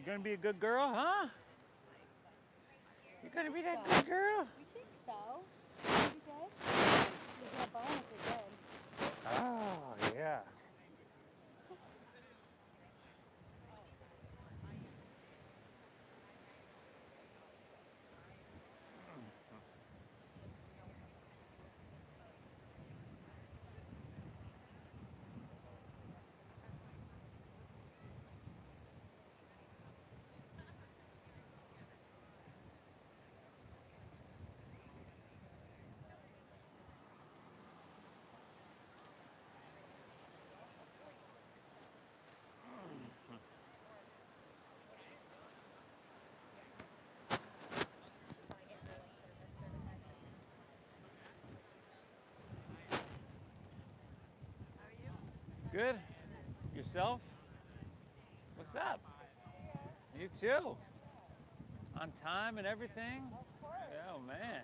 You're gonna be a good girl, huh? You're gonna be that good girl? We think so. You good? You'll be a bone if you're good. Oh, yeah. Good. Yourself? What's up? You too. On time and everything? Of course. Oh, man.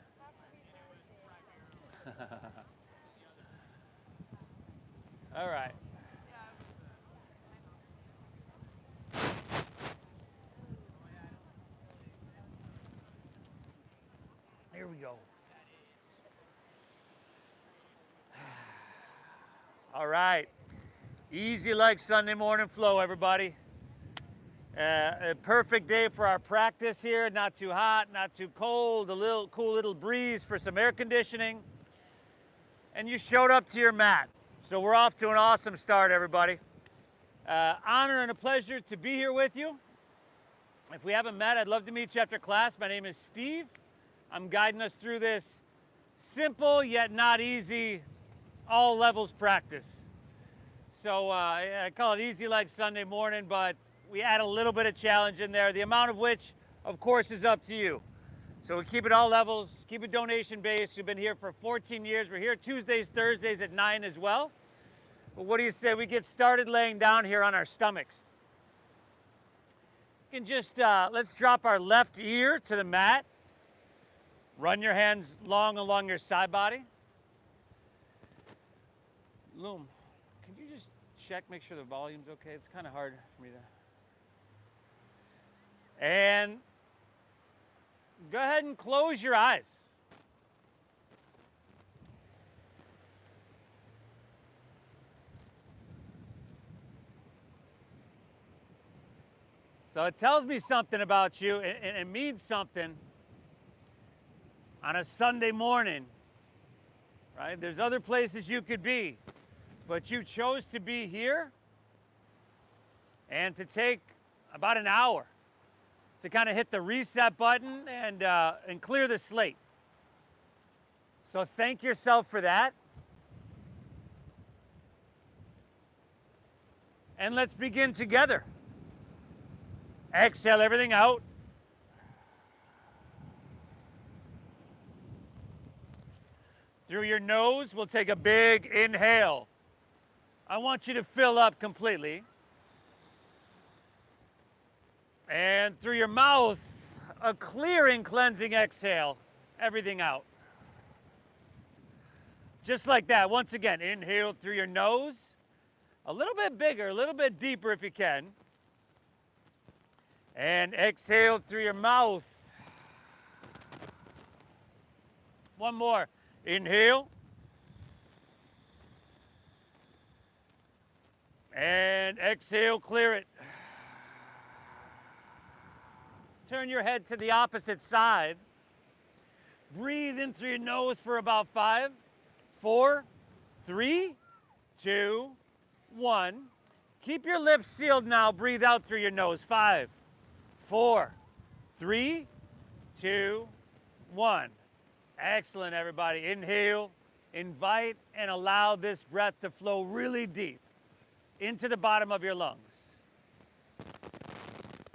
All right. Here we go. All right. Easy like Sunday morning flow, everybody. A perfect day for our practice here. Not too hot, not too cold. A little cool little breeze for some air conditioning. And you showed up to your mat. So we're off to an awesome start, everybody. Honor and a pleasure to be here with you. If we haven't met, I'd love to meet you after class. My name is Steve. I'm guiding us through this simple yet not easy all levels practice. So I call it easy like Sunday morning, but we add a little bit of challenge in there, the amount of which, of course, is up to you. So we keep it all levels, keep it donation based. We've been here for 14 years. We're here Tuesdays, Thursdays at 9 as well. But what do you say we get started laying down here on our stomachs? You can just, let's drop our left ear to the mat. Run your hands long along your side body. Loom, can you just check, make sure the volume's okay? It's kind of hard for me to. And go ahead and close your eyes. So it tells me something about you, and it means something on a Sunday morning, right? There's other places you could be, but you chose to be here and to take about an hour to kind of hit the reset button and clear the slate. So thank yourself for that. And let's begin together. Exhale everything out. Through your nose, we'll take a big inhale. I want you to fill up completely. And through your mouth, a clearing, cleansing exhale, everything out. Just like that. Once again, inhale through your nose. A little bit bigger, a little bit deeper if you can. And exhale through your mouth. One more. Inhale. And exhale, clear it. Turn your head to the opposite side. Breathe in through your nose for about 5, 4, 3, 2, 1. Keep your lips sealed now. Breathe out through your nose. 5, 4, 3, 2, 1. Excellent, everybody. Inhale, invite, and allow this breath to flow really deep into the bottom of your lungs.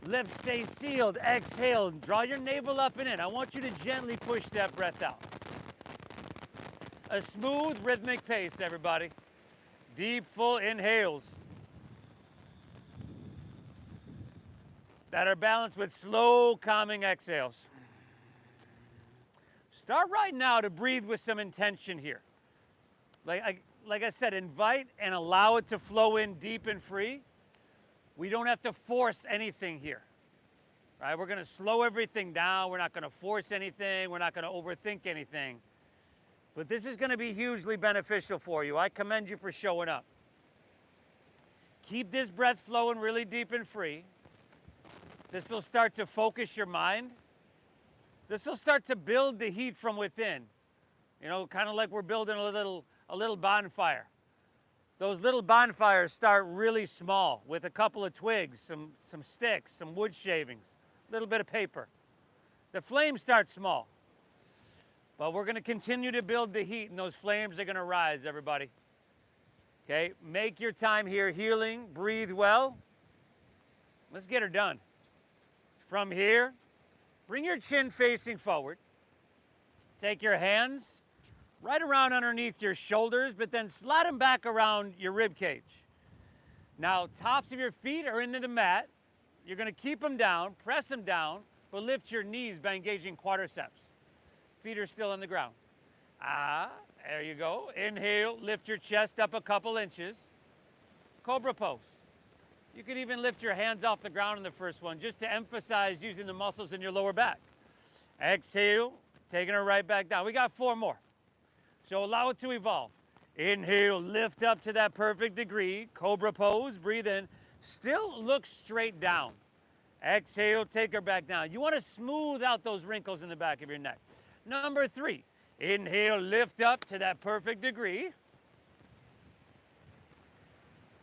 Lips stay sealed. Exhale. Draw your navel up and in. I want you to gently push that breath out. A smooth, rhythmic pace, everybody. Deep, full inhales that are balanced with slow, calming exhales. Start right now to breathe with some intention here. Like I said, invite and allow it to flow in deep and free. We don't have to force anything here. right? We're gonna slow everything down. We're not gonna force anything. We're not gonna overthink anything. But this is gonna be hugely beneficial for you. I commend you for showing up. Keep this breath flowing really deep and free. This will start to focus your mind. This will start to build the heat from within. You know, kind of like we're building a little bonfire. Those little bonfires start really small with a couple of twigs, some sticks, some wood shavings, a little bit of paper. The flames start small. But we're going to continue to build the heat, and those flames are going to rise, everybody. Okay, make your time here healing, breathe well. Let's get her done. From here, bring your chin facing forward. Take your hands right around underneath your shoulders, but then slide them back around your rib cage. Now, tops of your feet are into the mat. You're going to keep them down, press them down, but lift your knees by engaging quadriceps. Feet are still on the ground. There you go. Inhale, lift your chest up a couple inches. Cobra Post. You can even lift your hands off the ground in the first one, just to emphasize using the muscles in your lower back. Exhale, taking her right back down. We got 4 more. So allow it to evolve. Inhale, lift up to that perfect degree. Cobra Pose, breathe in. Still look straight down. Exhale, take her back down. You want to smooth out those wrinkles in the back of your neck. Number 3, inhale, lift up to that perfect degree.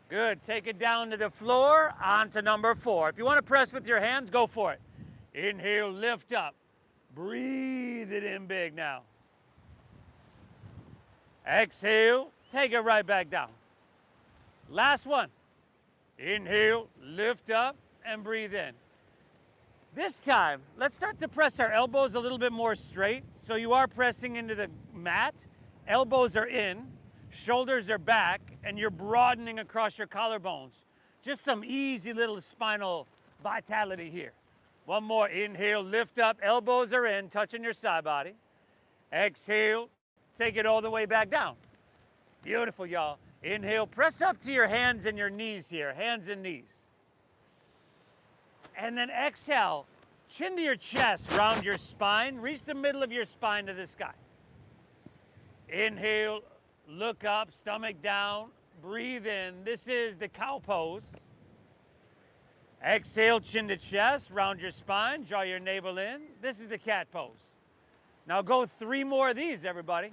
Good, take it down to the floor, on to number 4. If you want to press with your hands, go for it. Inhale, lift up. Breathe it in big now. Exhale, take it right back down. Last one. Inhale, lift up, and breathe in. This time, let's start to press our elbows a little bit more straight. So you are pressing into the mat. Elbows are in, shoulders are back, and you're broadening across your collarbones. Just some easy little spinal vitality here. One more. Inhale, lift up, elbows are in, touching your side body. Exhale, take it all the way back down. Beautiful, y'all. Inhale, press up to your hands and your knees here, hands and knees. And then exhale, chin to your chest, round your spine, reach the middle of your spine to the sky. Inhale, look up, stomach down, breathe in. This is the cow pose. Exhale, chin to chest, round your spine, draw your navel in. This is the cat pose. Now go 3 more of these, everybody.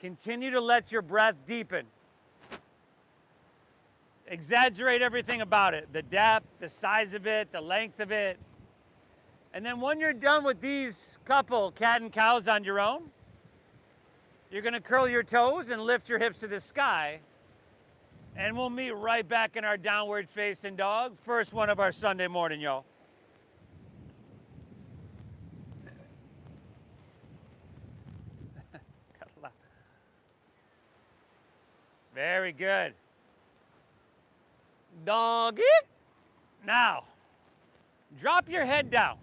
Continue to let your breath deepen. Exaggerate everything about it, the depth, the size of it, the length of it. And then when you're done with these couple cat and cows on your own, you're going to curl your toes and lift your hips to the sky. And we'll meet right back in our downward facing dog. First one of our Sunday morning, y'all. Very good. Doggy. Now, drop your head down.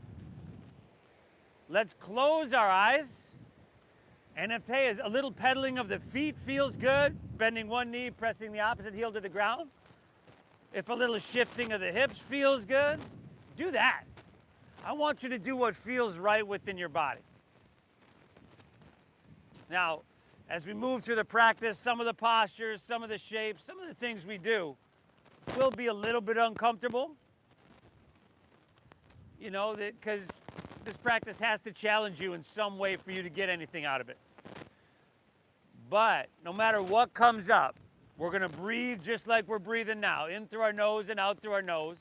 Let's close our eyes. And if, hey, a little pedaling of the feet feels good, bending one knee, pressing the opposite heel to the ground. If a little shifting of the hips feels good, do that. I want you to do what feels right within your body. Now, as we move through the practice, some of the postures, some of the shapes, some of the things we do will be a little bit uncomfortable. You know, because this practice has to challenge you in some way for you to get anything out of it. But no matter what comes up, we're going to breathe just like we're breathing now, in through our nose and out through our nose.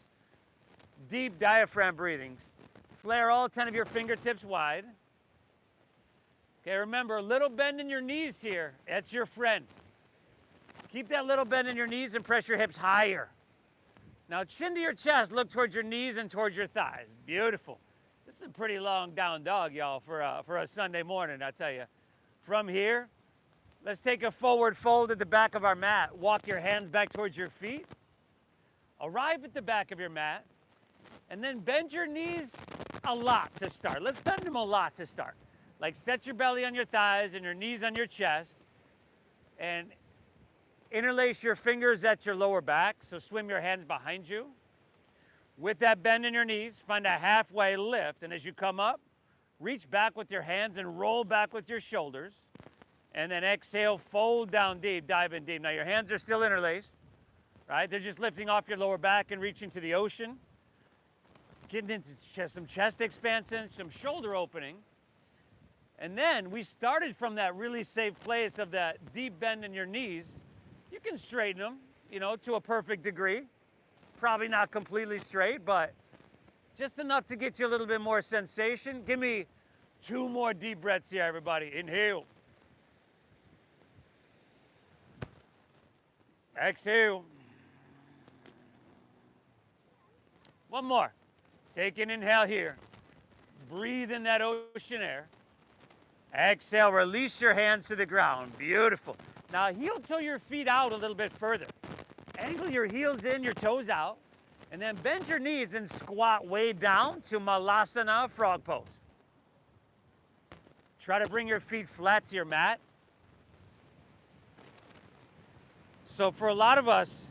Deep diaphragm breathing. Flare all 10 of your fingertips wide. Okay, remember, a little bend in your knees here. That's your friend. Keep that little bend in your knees and press your hips higher. Now, chin to your chest, look towards your knees and towards your thighs. Beautiful. This is a pretty long down dog, y'all, for a Sunday morning, I tell you. From here, let's take a forward fold at the back of our mat. Walk your hands back towards your feet. Arrive at the back of your mat. And then bend your knees a lot to start. Let's bend them a lot to start. Like set your belly on your thighs and your knees on your chest. And interlace your fingers at your lower back. So swim your hands behind you. With that bend in your knees, find a halfway lift. And as you come up, reach back with your hands and roll back with your shoulders. And then exhale, fold down deep, dive in deep. Now your hands are still interlaced, right? They're just lifting off your lower back and reaching to the ocean. Getting into some chest expansion, some shoulder opening. And then we started from that really safe place of that deep bend in your knees. You can straighten them, you know, to a perfect degree. Probably not completely straight, but just enough to get you a little bit more sensation. Give me 2 more deep breaths here, everybody. Inhale. Exhale. One more. Take an inhale here. Breathe in that ocean air. Exhale, release your hands to the ground. Beautiful. Now heel toe your feet out a little bit further. Angle your heels in, your toes out, and then bend your knees and squat way down to Malasana, frog pose. Try to bring your feet flat to your mat. So for a lot of us,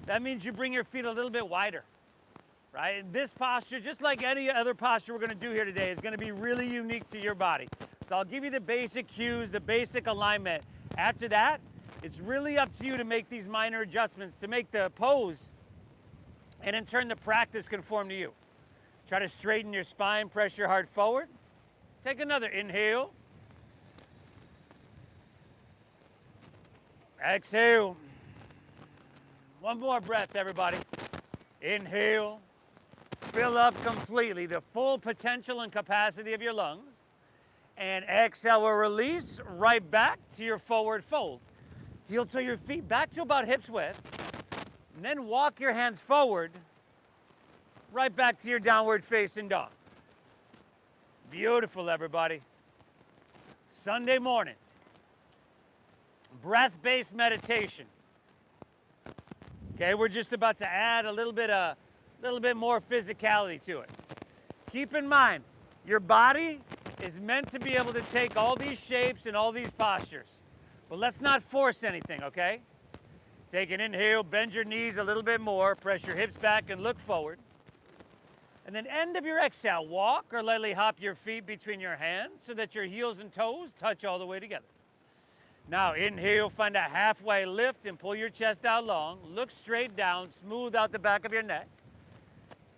that means you bring your feet a little bit wider, right? And this posture, just like any other posture we're gonna do here today, is gonna be really unique to your body. So I'll give you the basic cues, the basic alignment. After that, it's really up to you to make these minor adjustments to make the pose and in turn the practice conform to you. Try to straighten your spine, press your heart forward. Take another inhale. Exhale. One more breath, everybody. Inhale. Fill up completely the full potential and capacity of your lungs. And exhale, we'll release right back to your forward fold. Heel toe your feet back to about hips width. And then walk your hands forward, right back to your downward facing dog. Beautiful, everybody. Sunday morning. Breath-based meditation. Okay, we're just about to add a little bit more physicality to it. Keep in mind, your body is meant to be able to take all these shapes and all these postures. But let's not force anything, okay? Take an inhale, bend your knees a little bit more, press your hips back and look forward. And then end of your exhale, walk or lightly hop your feet between your hands so that your heels and toes touch all the way together. Now inhale, find a halfway lift and pull your chest out long. Look straight down, smooth out the back of your neck.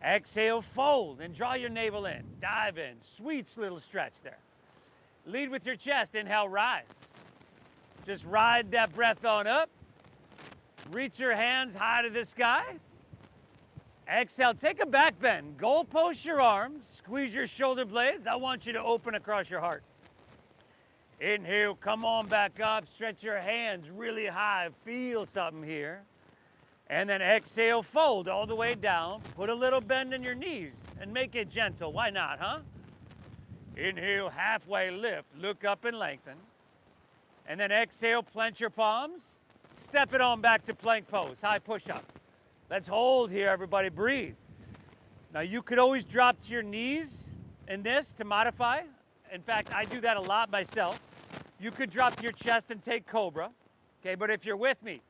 Exhale, fold and draw your navel in. Dive in, sweet little stretch there. Lead with your chest, inhale, rise. Just ride that breath on up. Reach your hands high to the sky. Exhale, take a back bend. Goal post your arms, squeeze your shoulder blades. I want you to open across your heart. Inhale, come on back up, stretch your hands really high, feel something here. And then exhale, fold all the way down. Put a little bend in your knees and make it gentle. Why not, huh? Inhale, halfway lift, look up and lengthen. And then exhale, plant your palms. Step it on back to plank pose, high push-up. Let's hold here, everybody, breathe. Now you could always drop to your knees in this to modify. In fact, I do that a lot myself. You could drop to your chest and take Cobra, okay? But if you're with me,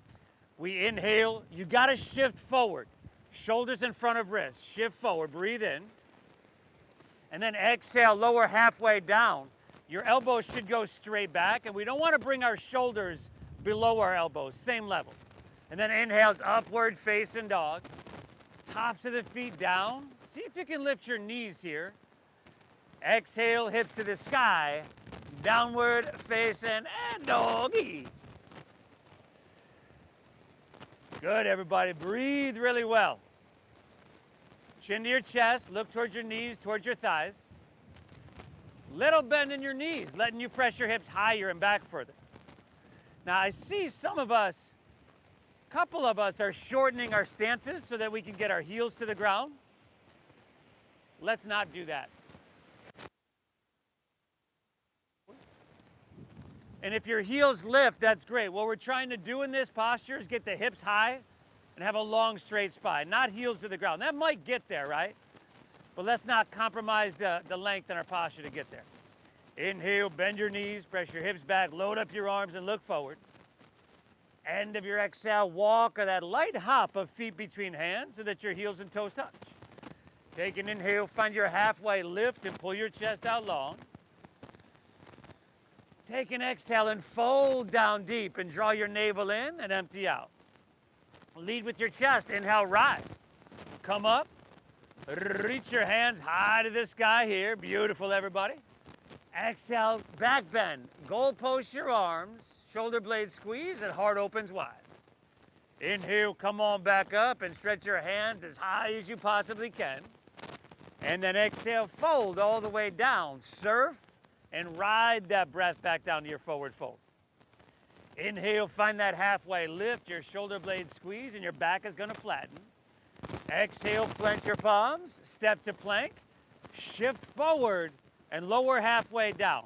we inhale, you gotta shift forward. Shoulders in front of wrists, shift forward, breathe in. And then exhale, lower halfway down. Your elbows should go straight back, and we don't wanna bring our shoulders below our elbows, same level. And then inhales, upward facing dog. Tops of the feet down. See if you can lift your knees here. Exhale, hips to the sky. Downward facing and doggy. Good, everybody. Breathe really well. Chin to your chest. Look towards your knees, towards your thighs. Little bend in your knees, letting you press your hips higher and back further. Now, I see some of us, a couple of us are shortening our stances so that we can get our heels to the ground. Let's not do that. And if your heels lift, that's great. What we're trying to do in this posture is get the hips high and have a long, straight spine, not heels to the ground. That might get there, right? But let's not compromise the length in our posture to get there. Inhale, bend your knees, press your hips back, load up your arms and look forward. End of your exhale, walk or that light hop of feet between hands so that your heels and toes touch. Take an inhale, find your halfway lift and pull your chest out long. Take an exhale and fold down deep and draw your navel in and empty out. Lead with your chest, inhale, rise. Come up, reach your hands high to the sky here. Beautiful, everybody. Exhale, back bend. Goal post your arms, shoulder blades squeeze, and heart opens wide. Inhale, come on back up and stretch your hands as high as you possibly can. And then exhale, fold all the way down. Surf and ride that breath back down to your forward fold. Inhale, find that halfway lift, your shoulder blades squeeze, and your back is gonna flatten. Exhale, plant your palms, step to plank, shift forward, and lower halfway down.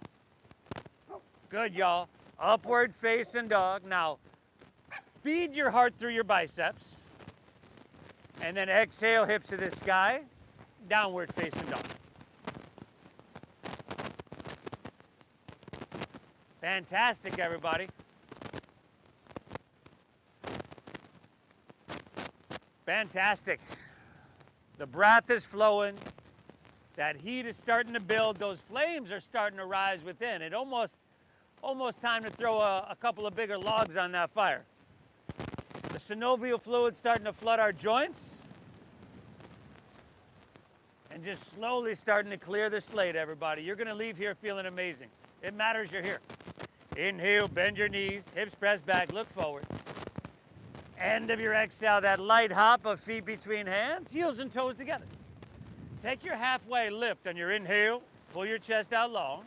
Good, y'all. Upward facing dog. Now, feed your heart through your biceps. And then exhale, hips to the sky, downward facing dog. Fantastic, everybody. Fantastic. The breath is flowing. That heat is starting to build. Those flames are starting to rise within. It almost time to throw a couple of bigger logs on that fire. The synovial fluid's starting to flood our joints. And just slowly starting to clear the slate, everybody. You're gonna leave here feeling amazing. It matters you're here. Inhale, bend your knees, hips press back, look forward. End of your exhale, that light hop of feet between hands, heels and toes together. Take your halfway lift on your inhale, pull your chest out long.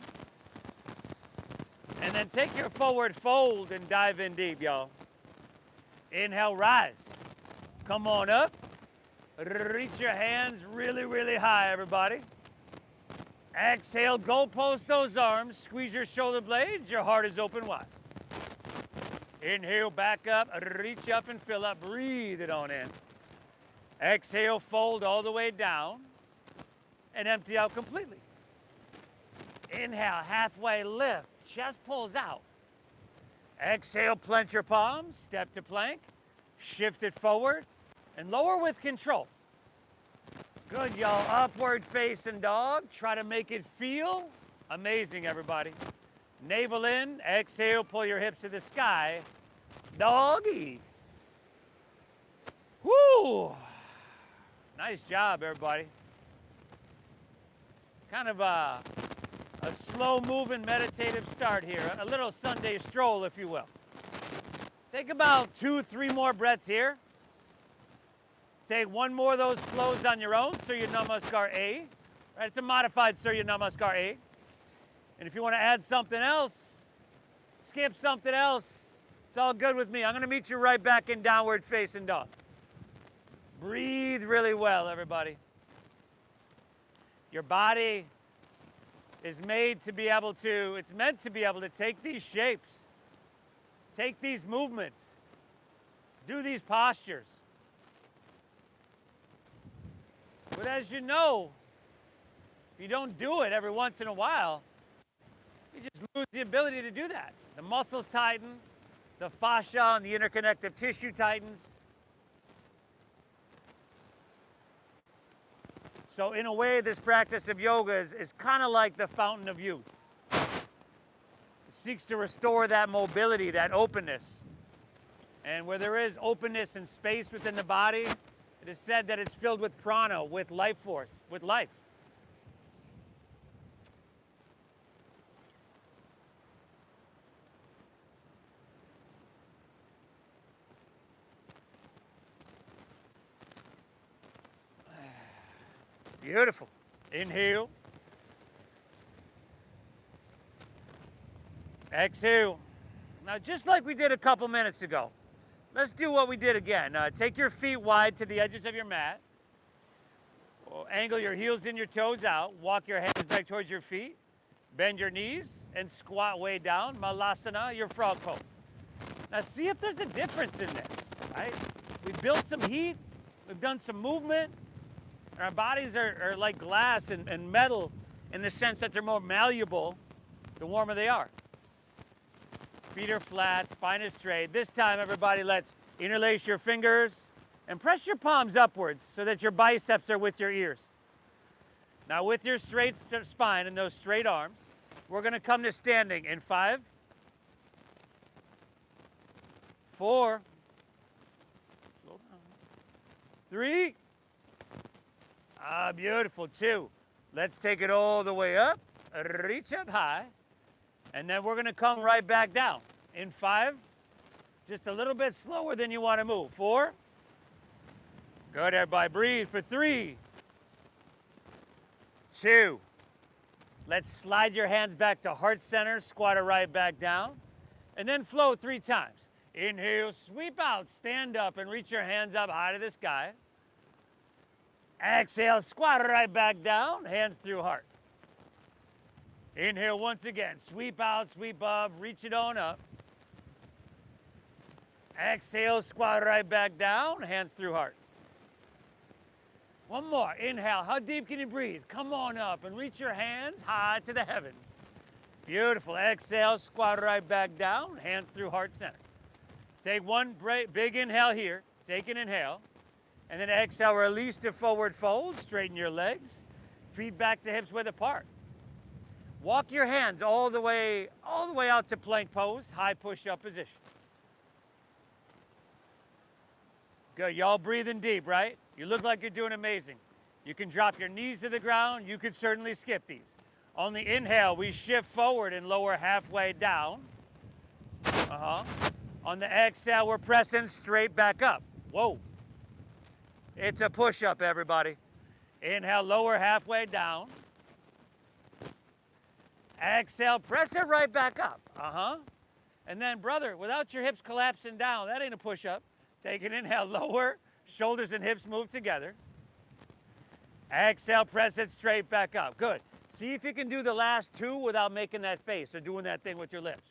And then take your forward fold and dive in deep, y'all. Inhale, rise. Come on up. Reach your hands really, really high, everybody. Exhale, goal post those arms. Squeeze your shoulder blades. Your heart is open wide. Inhale, back up. Reach up and fill up. Breathe it on in. Exhale, fold all the way down. And empty out completely. Inhale, halfway lift. Chest pulls out. Exhale, plant your palms. Step to plank. Shift it forward. And lower with control. Good, y'all. Upward facing dog. Try to make it feel amazing, everybody. Navel in. Exhale, pull your hips to the sky. Doggy. Woo! Nice job, everybody. Kind of a slow-moving meditative start here. A little Sunday stroll, if you will. Take about 2-3 more breaths here. Take one more of those flows on your own, Surya Namaskar A. Right, it's a modified Surya Namaskar A. And if you want to add something else, skip something else, it's all good with me. I'm going to meet you right back in downward facing dog. Breathe really well, everybody. Your body is made to be able to, it's meant to be able to take these shapes, take these movements, do these postures. But as you know, if you don't do it every once in a while, you just lose the ability to do that. The muscles tighten, the fascia and the interconnective tissue tightens. So in a way, this practice of yoga is kind of like the fountain of youth. It seeks to restore that mobility, that openness. And where there is openness and space within the body, it is said that it's filled with prana, with life force, with life. Beautiful. Inhale. Exhale. Now, just like we did a couple minutes ago, let's do what we did again. Take your feet wide to the edges of your mat. Angle your heels in, your toes out. Walk your hands back towards your feet. Bend your knees and squat way down. Malasana, your frog pose. Now, see if there's a difference in this, right? We built some heat. We've done some movement. Our bodies are like glass and metal in the sense that they're more malleable the warmer they are. Feet are flat, spine is straight. This time, everybody, let's interlace your fingers and press your palms upwards so that your biceps are with your ears. Now, with your straight spine and those straight arms, we're going to come to standing in 5, 4, 3, beautiful, 2. Let's take it all the way up, reach up high, and then we're going to come right back down in 5, just a little bit slower than you want to move. 4, good, everybody, breathe for 3, 2. Let's slide your hands back to heart center, squat it right back down, and then flow 3 times. Inhale, sweep out, stand up, and reach your hands up high to the sky. Exhale, squat it right back down, hands through heart. Inhale once again, sweep out, sweep up, reach it on up. Exhale, squat right back down, hands through heart. One more, inhale, how deep can you breathe? Come on up and reach your hands high to the heavens. Beautiful, exhale, squat right back down, hands through heart center. Take one big inhale here, take an inhale, and then exhale, release to forward fold, straighten your legs, feet back to hips width apart. Walk your hands all the way out to plank pose, high push-up position. Good, y'all breathing deep, right? You look like you're doing amazing. You can drop your knees to the ground, you could certainly skip these. On the inhale, we shift forward and lower halfway down. On the exhale, we're pressing straight back up. Whoa. It's a push-up, everybody. Inhale, lower halfway down. Exhale, press it right back up. And then, brother, without your hips collapsing down, that ain't a push-up. Take an inhale, lower, shoulders and hips move together. Exhale, press it straight back up. Good. See if you can do the last 2 without making that face or doing that thing with your lips.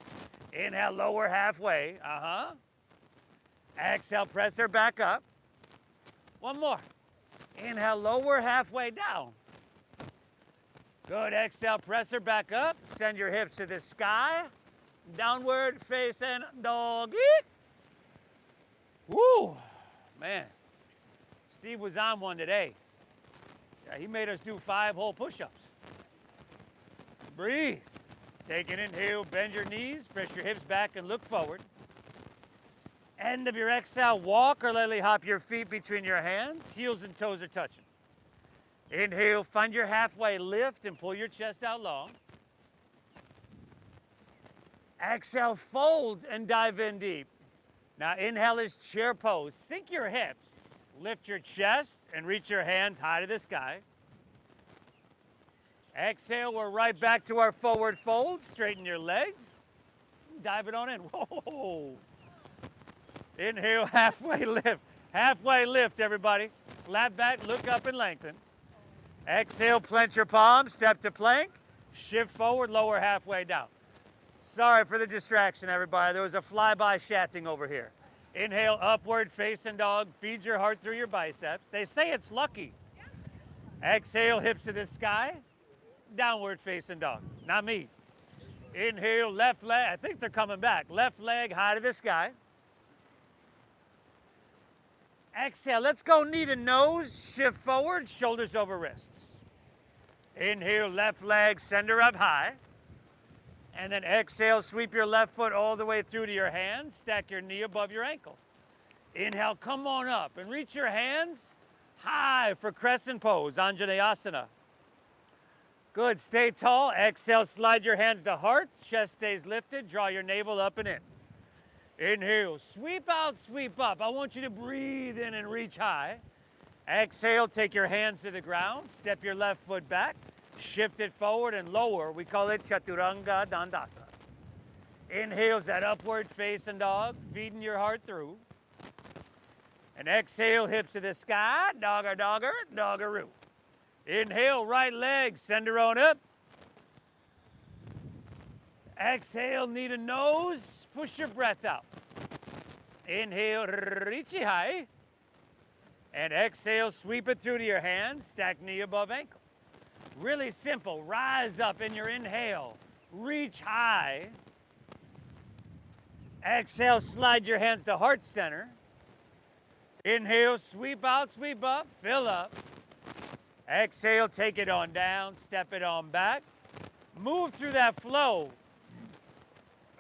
Inhale, lower halfway. Exhale, press her back up. One more. Inhale, lower halfway down. Good, exhale, press her back up. Send your hips to the sky. Downward facing doggy. Woo, man. Steve was on one today. Yeah, he made us do 5 whole push-ups. Breathe. Take an inhale, bend your knees, press your hips back and look forward. End of your exhale, walk or lightly hop your feet between your hands. Heels and toes are touching. Inhale, find your halfway lift and pull your chest out long. Exhale, fold and dive in deep. Now inhale is chair pose. Sink your hips, lift your chest and reach your hands high to the sky. Exhale, we're right back to our forward fold. Straighten your legs. Dive it on in. Whoa. Inhale, halfway lift. Halfway lift, everybody. Flat back, look up and lengthen. Exhale, plant your palms, step to plank. Shift forward, lower halfway down. Sorry for the distraction, everybody. There was a flyby shatting over here. Inhale, upward facing dog. Feed your heart through your biceps. They say it's lucky. Exhale, hips to the sky. Downward facing dog. Not me. Inhale, left leg. I think they're coming back. Left leg high to the sky. Exhale, let's go knee to nose. Shift forward, shoulders over wrists. Inhale, left leg, send her up high. And then exhale, sweep your left foot all the way through to your hands. Stack your knee above your ankle. Inhale, come on up and reach your hands high for Crescent pose, Anjanae Asana. Good, stay tall. Exhale, slide your hands to heart. Chest stays lifted. Draw your navel up and in. Inhale, sweep out, sweep up. I want you to breathe in and reach high. Exhale, take your hands to the ground. Step your left foot back. Shift it forward and lower. We call it Chaturanga Dandasana. Inhale's that upward facing dog, feeding your heart through. And exhale, hips to the sky. Dogger, dogger, doggeroo. Inhale, right leg, send her on up. Exhale, knee to nose, push your breath out. Inhale, reach high. And exhale, sweep it through to your hands, stack knee above ankle. Really simple, rise up in your inhale, reach high. Exhale, slide your hands to heart center. Inhale, sweep out, sweep up, fill up. Exhale, take it on down, step it on back. Move through that flow.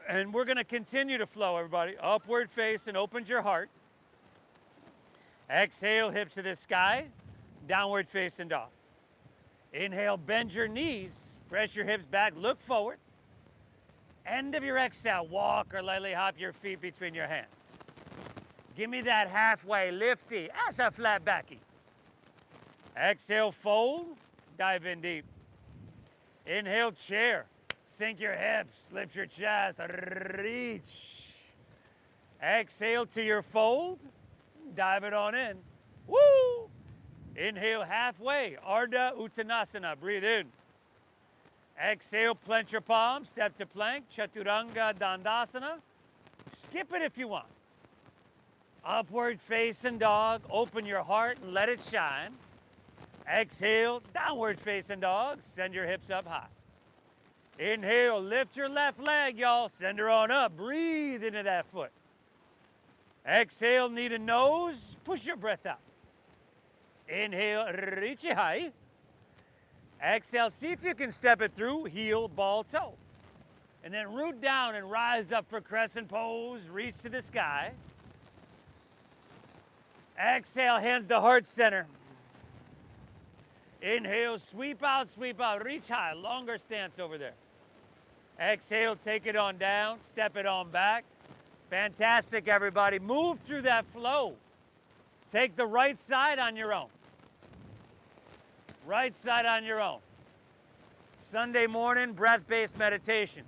And we're going to continue to flow, everybody. Upward face and opens your heart. Exhale, hips to the sky. Downward facing dog. Inhale, bend your knees. Press your hips back, look forward. End of your exhale, walk or lightly hop your feet between your hands. Give me that halfway lifty, as a flat backy. Exhale, fold, dive in deep. Inhale, chair. Sink your hips, lift your chest, reach. Exhale to your fold, dive it on in. Woo! Inhale halfway, Ardha Uttanasana, breathe in. Exhale, plant your palms, step to plank, Chaturanga Dandasana. Skip it if you want. Upward facing dog, open your heart and let it shine. Exhale, downward facing dog, send your hips up high. Inhale, lift your left leg, y'all. Send her on up. Breathe into that foot. Exhale, knee to nose. Push your breath out. Inhale, reach it high. Exhale, see if you can step it through, heel, ball, toe. And then root down and rise up for crescent pose. Reach to the sky. Exhale, hands to heart center. Inhale, sweep out, reach high. Longer stance over there. Exhale, take it on down, step it on back. Fantastic, everybody. Move through that flow. Take the right side on your own. Right side on your own. Sunday morning, breath-based meditation.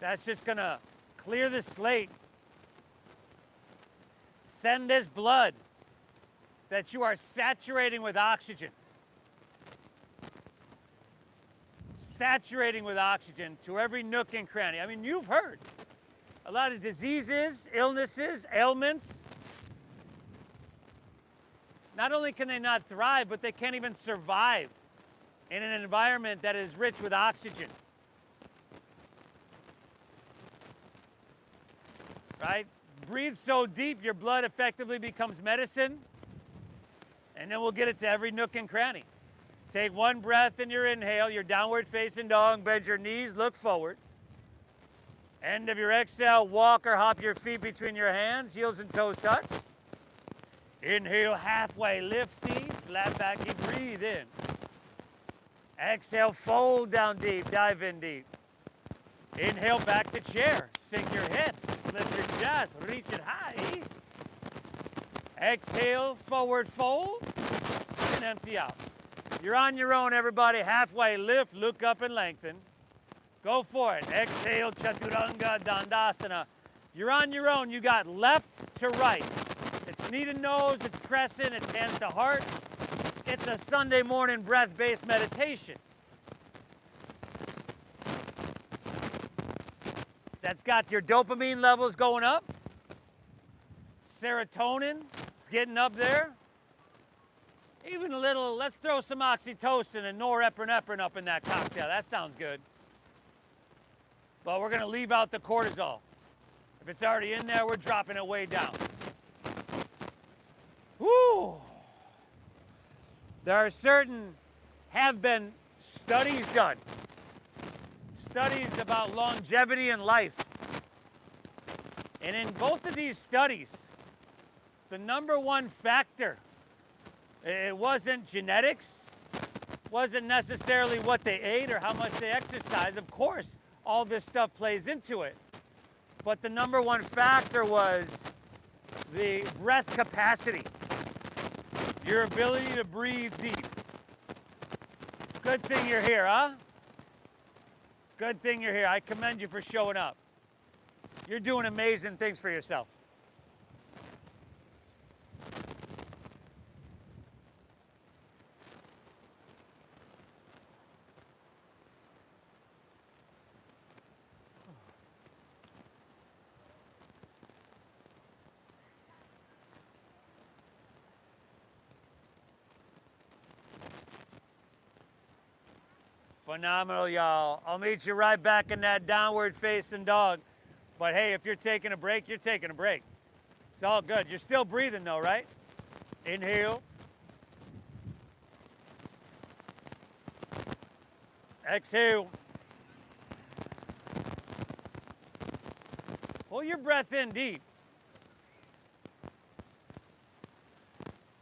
That's just going to clear the slate. Send this blood that you are saturating with oxygen. Saturating with oxygen to every nook and cranny. I mean, you've heard a lot of diseases, illnesses, ailments. Not only can they not thrive, but they can't even survive in an environment that is rich with oxygen. Right? Breathe so deep, your blood effectively becomes medicine. And then we'll get it to every nook and cranny. Take one breath in your inhale, your downward facing dog, bend your knees, look forward. End of your exhale, walk or hop your feet between your hands, heels and toes touch. Inhale, halfway lifty, flat backy, breathe in. Exhale, fold down deep, dive in deep. Inhale, back to chair, sink your hips, lift your chest, reach it high. Exhale, forward fold, and empty out. You're on your own, everybody. Halfway lift, look up and lengthen. Go for it. Exhale, Chaturanga Dandasana. You're on your own. You got left to right. It's knee to nose, it's crescent, it's hands to heart. It's a Sunday morning breath-based meditation. That's got your dopamine levels going up. Serotonin, it's getting up there. Even a little, let's throw some oxytocin and norepinephrine up in that cocktail. That sounds good. But we're going to leave out the cortisol. If it's already in there, we're dropping it way down. Woo! There are have been studies done. Studies about longevity in life. And in both of these studies, the number one factor, it wasn't genetics, wasn't necessarily what they ate or how much they exercised. Of course, all this stuff plays into it. But the number one factor was the breath capacity, your ability to breathe deep. Good thing you're here, huh? Good thing you're here. I commend you for showing up. You're doing amazing things for yourself. Phenomenal, y'all. I'll meet you right back in that downward facing dog. But hey, if you're taking a break, you're taking a break. It's all good. You're still breathing though, right? Inhale. Exhale. Pull your breath in deep.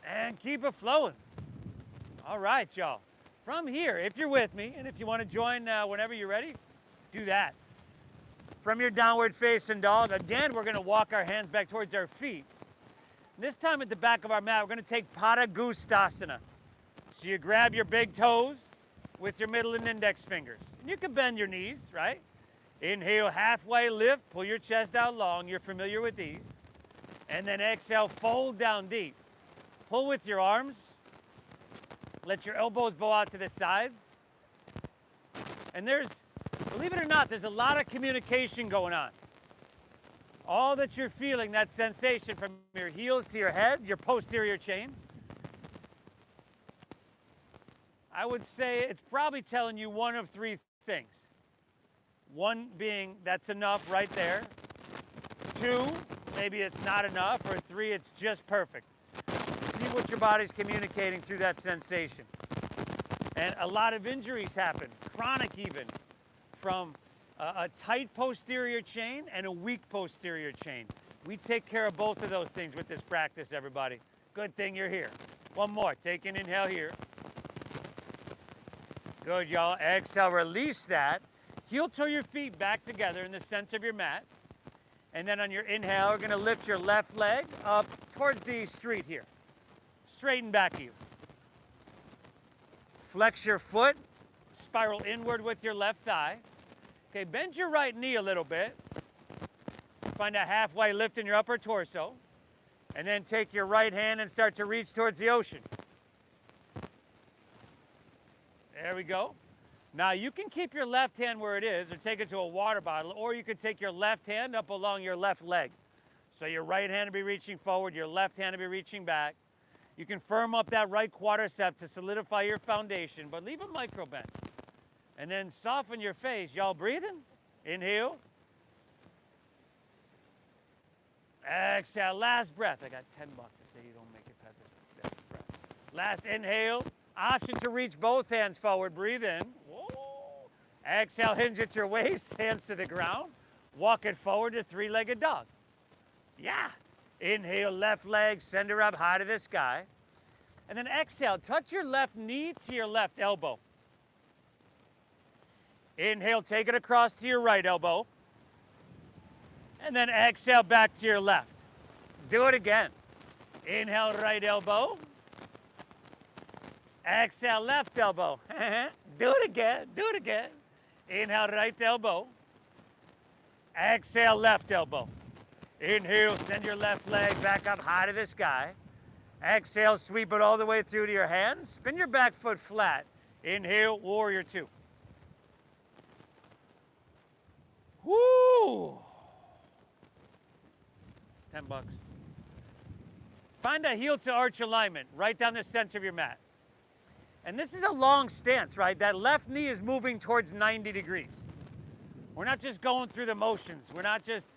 And keep it flowing. All right, y'all. From here, if you're with me, and if you want to join whenever you're ready, do that. From your downward facing dog, again, we're going to walk our hands back towards our feet. This time at the back of our mat, we're going to take Gustasana. So you grab your big toes with your middle and index fingers. You can bend your knees, right? Inhale, halfway lift, pull your chest out long. You're familiar with these. And then exhale, fold down deep. Pull with your arms. Let your elbows bow out to the sides. And believe it or not, there's a lot of communication going on. All that you're feeling, that sensation from your heels to your head, your posterior chain. I would say it's probably telling you one of three things. One being, that's enough right there. Two, maybe it's not enough. Or three, it's just perfect. See what your body's communicating through that sensation. And a lot of injuries happen, chronic even, from a tight posterior chain and a weak posterior chain. We take care of both of those things with this practice, everybody. Good thing you're here. One more. Take an inhale here. Good, y'all. Exhale, release that. Heel toe your feet back together in the center of your mat. And then on your inhale, we're going to lift your left leg up towards the street here. Straighten back of you. Flex your foot. Spiral inward with your left thigh. Okay, bend your right knee a little bit. Find a halfway lift in your upper torso. And then take your right hand and start to reach towards the ocean. There we go. Now you can keep your left hand where it is or take it to a water bottle, or you could take your left hand up along your left leg. So your right hand will be reaching forward, your left hand will be reaching back. You can firm up that right quadricep to solidify your foundation, but leave a micro bend. And then soften your face. Y'all breathing? Inhale. Exhale. Last breath. I got $10 to say you don't make it past this breath. Last inhale. Option to reach both hands forward. Breathe in. Whoa. Exhale. Hinge at your waist. Hands to the ground. Walk it forward to three-legged dog. Yeah. Inhale. Left leg. Send her up high to the sky. And then exhale. Touch your left knee to your left elbow. Inhale, take it across to your right elbow. And then exhale back to your left. Do it again. Inhale, right elbow. Exhale, left elbow. Do it again. Do it again. Inhale, right elbow. Exhale, left elbow. Inhale, send your left leg back up high to the sky. Exhale, sweep it all the way through to your hands. Spin your back foot flat. Inhale, warrior two. Woo! $10. Find a heel to arch alignment right down the center of your mat. And this is a long stance, right? That left knee is moving towards 90 degrees. We're not just going through the motions. We're not just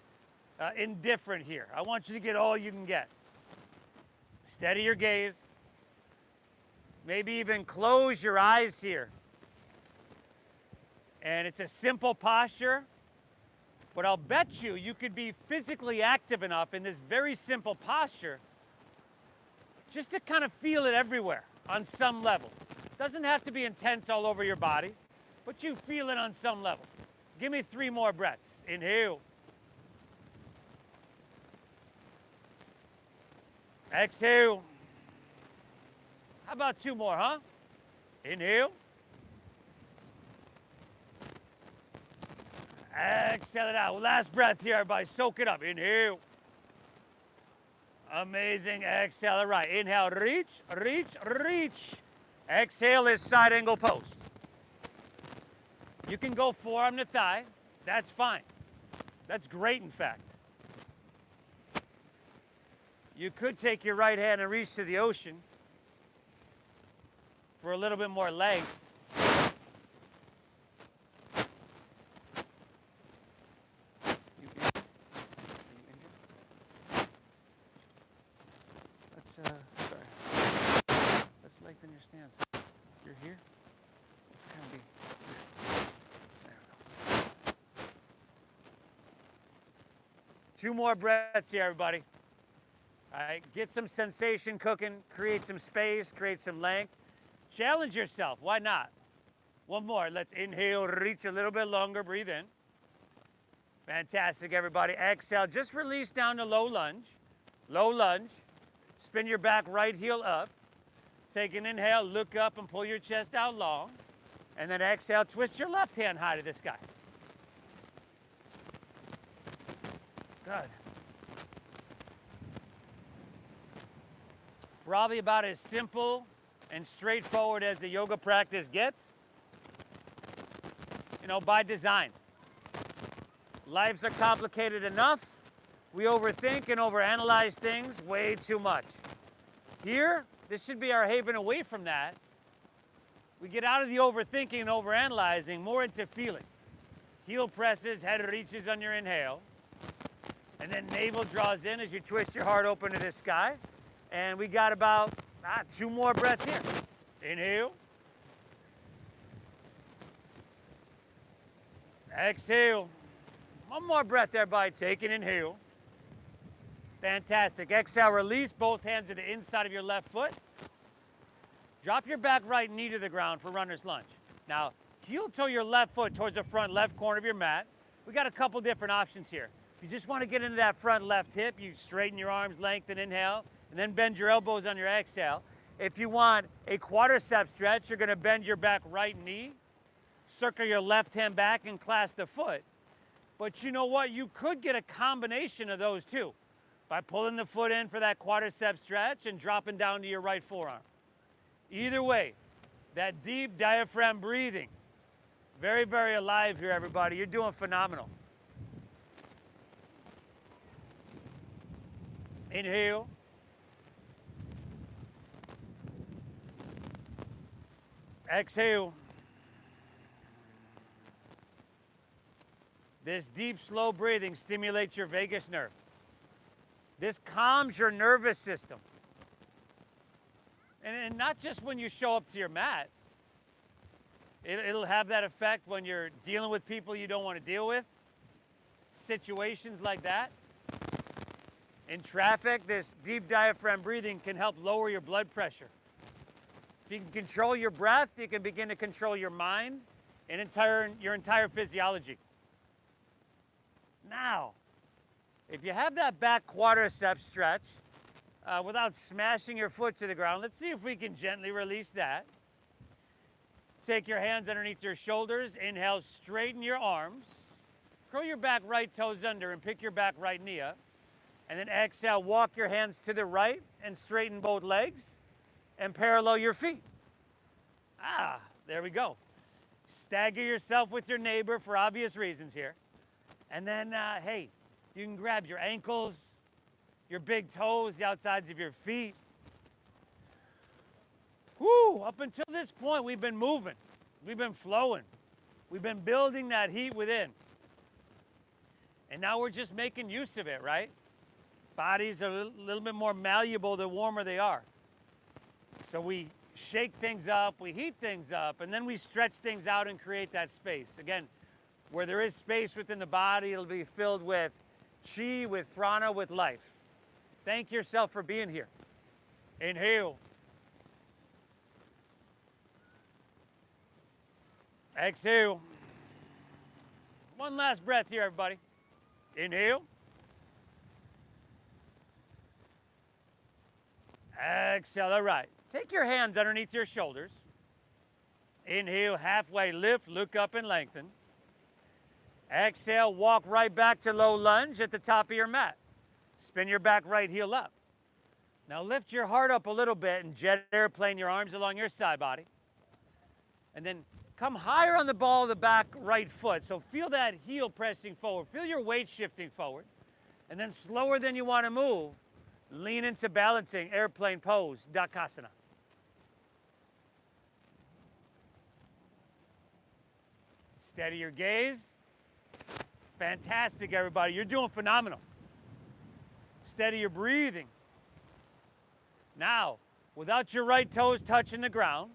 indifferent here. I want you to get all you can get. Steady your gaze. Maybe even close your eyes here. And it's a simple posture. But I'll bet you could be physically active enough in this very simple posture just to kind of feel it everywhere on some level. Doesn't have to be intense all over your body, but you feel it on some level. Give me 3 more breaths. Inhale. Exhale. How about 2 more, huh? Inhale. Exhale it out. Last breath here, everybody. Soak it up. Inhale. Amazing. Exhale it right. Inhale. Reach, reach, reach. Exhale is side angle pose. You can go forearm to thigh. That's fine. That's great, in fact. You could take your right hand and reach to the ocean for a little bit more length. let's lengthen your stance. You're here. Let's kind of be there. We go. 2 more breaths here, everybody. All right, get some sensation cooking, create some space, create some length. Challenge yourself, why not? 1 more, let's inhale, reach a little bit longer, breathe in. Fantastic, everybody. Exhale, just release down to low lunge. Low lunge. Spin your back right heel up. Take an inhale, look up and pull your chest out long. And then exhale, twist your left hand high to the sky. Good. Probably about as simple and straightforward as the yoga practice gets. You know, by design. Lives are complicated enough. We overthink and overanalyze things way too much. Here, this should be our haven away from that. We get out of the overthinking and overanalyzing, more into feeling. Heel presses, head reaches on your inhale. And then navel draws in as you twist your heart open to the sky. And we got about 2 more breaths here. Inhale. Exhale. 1 more breath there, everybody. Take an inhale. Fantastic. Exhale, release both hands to the inside of your left foot. Drop your back right knee to the ground for runner's lunge. Now, heel toe your left foot towards the front left corner of your mat. We got a couple different options here. If you just want to get into that front left hip, you straighten your arms, lengthen, inhale, and then bend your elbows on your exhale. If you want a quadricep stretch, you're going to bend your back right knee, circle your left hand back, and clasp the foot. But you know what? You could get a combination of those two by pulling the foot in for that quadricep stretch and dropping down to your right forearm. Either way, that deep diaphragm breathing. Very, very alive here, everybody. You're doing phenomenal. Inhale. Exhale. This deep, slow breathing stimulates your vagus nerve. This calms your nervous system. And not just when you show up to your mat. It'll have that effect when you're dealing with people you don't want to deal with. Situations like that. In traffic, this deep diaphragm breathing can help lower your blood pressure. If you can control your breath, you can begin to control your mind and your entire physiology. Now, if you have that back quadricep stretch, without smashing your foot to the ground, let's see if we can gently release that. Take your hands underneath your shoulders. Inhale, straighten your arms. Curl your back right toes under and pick your back right knee up. And then exhale, walk your hands to the right and straighten both legs and parallel your feet. There we go. Stagger yourself with your neighbor for obvious reasons here. And then, hey, you can grab your ankles, your big toes, the outsides of your feet. Woo! Up until this point, we've been moving. We've been flowing. We've been building that heat within. And now we're just making use of it, right? Bodies are a little bit more malleable the warmer they are. So we shake things up, we heat things up, and then we stretch things out and create that space. Again, where there is space within the body, it'll be filled with chi, with prana, with life. Thank yourself for being here. Inhale. Exhale. 1 last breath here, everybody. Inhale. Exhale. All right. Take your hands underneath your shoulders. Inhale, halfway lift, look up and lengthen. Exhale, walk right back to low lunge at the top of your mat. Spin your back right heel up. Now lift your heart up a little bit and jet airplane your arms along your side body. And then come higher on the ball of the back right foot. So feel that heel pressing forward. Feel your weight shifting forward. And then slower than you want to move, lean into balancing, airplane pose, Gustasana. Steady your gaze. Fantastic, everybody. You're doing phenomenal. Steady your breathing. Now, without your right toes touching the ground,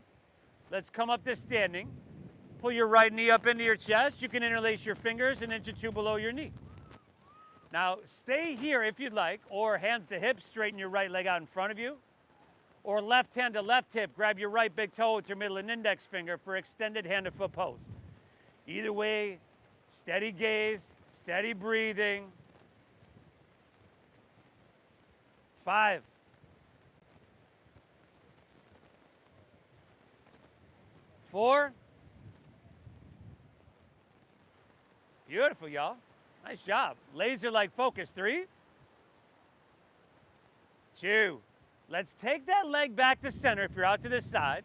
let's come up to standing. Pull your right knee up into your chest. You can interlace your fingers an inch or two below your knee. Now, stay here if you'd like, or hands to hips, straighten your right leg out in front of you. Or left hand to left hip, grab your right big toe with your middle and index finger for extended hand to foot pose. Either way, steady gaze, steady breathing. 5. 4. Beautiful, y'all. Nice job. Laser-like focus. 3. 2. Let's take that leg back to center if you're out to the side.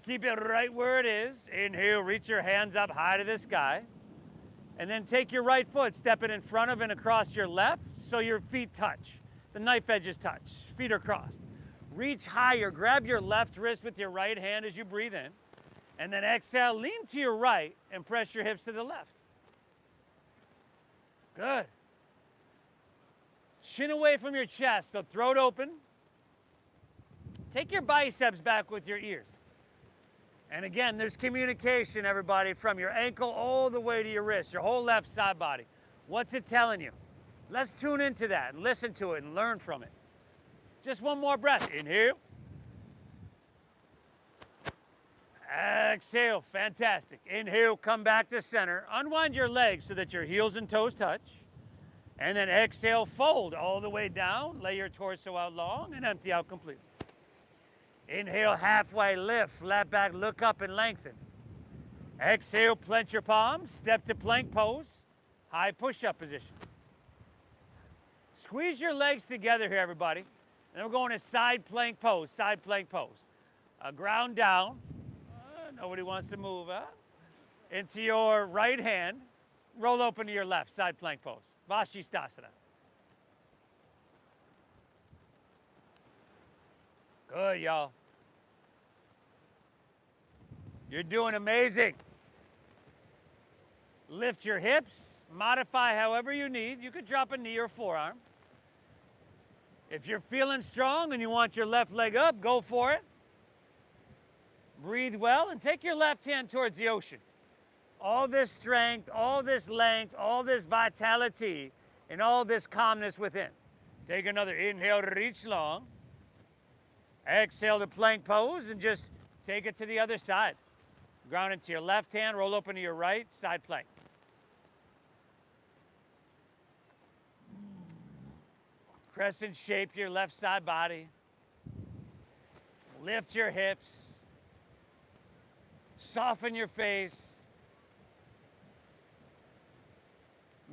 Keep it right where it is. Inhale, reach your hands up high to the sky. And then take your right foot, step it in front of and across your left so your feet touch. The knife edges touch. Feet are crossed. Reach higher. Grab your left wrist with your right hand as you breathe in. And then exhale, lean to your right and press your hips to the left. Good. Chin away from your chest, so throat open. Take your biceps back with your ears. And again, there's communication, everybody, from your ankle all the way to your wrist, your whole left side body. What's it telling you? Let's tune into that and listen to it and learn from it. Just one more breath. Inhale. Exhale. Fantastic. Inhale, come back to center. Unwind your legs so that your heels and toes touch. And then exhale, fold all the way down. Lay your torso out long and empty out completely. Inhale, halfway lift, flat back, look up and lengthen. Exhale, plant your palms, step to plank pose, high push-up position. Squeeze your legs together here, everybody. And then we're going to side plank pose, side plank pose. Ground down. Nobody wants to move, huh? Into your right hand, roll open to your left, side plank pose. Gustasana. Good, y'all. You're doing amazing. Lift your hips, modify however you need. You could drop a knee or forearm. If you're feeling strong and you want your left leg up, go for it. Breathe well and take your left hand towards the ocean. All this strength, all this length, all this vitality, and all this calmness within. Take another inhale to reach long. Exhale to plank pose and just take it to the other side. Ground into your left hand, roll open to your right, side plank. Crescent shape your left side body. Lift your hips. Soften your face.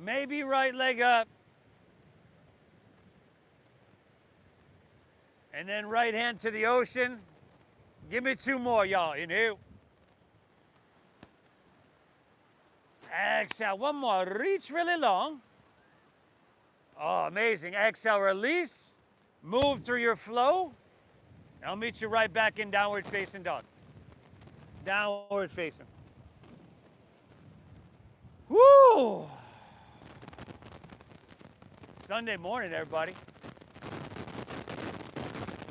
Maybe right leg up. And then right hand to the ocean. Give me 2 more, y'all. Inhale. Exhale. 1 more. Reach really long. Oh, amazing. Exhale, release. Move through your flow. I'll meet you right back in downward facing dog. Downward facing. Woo! Sunday morning, everybody.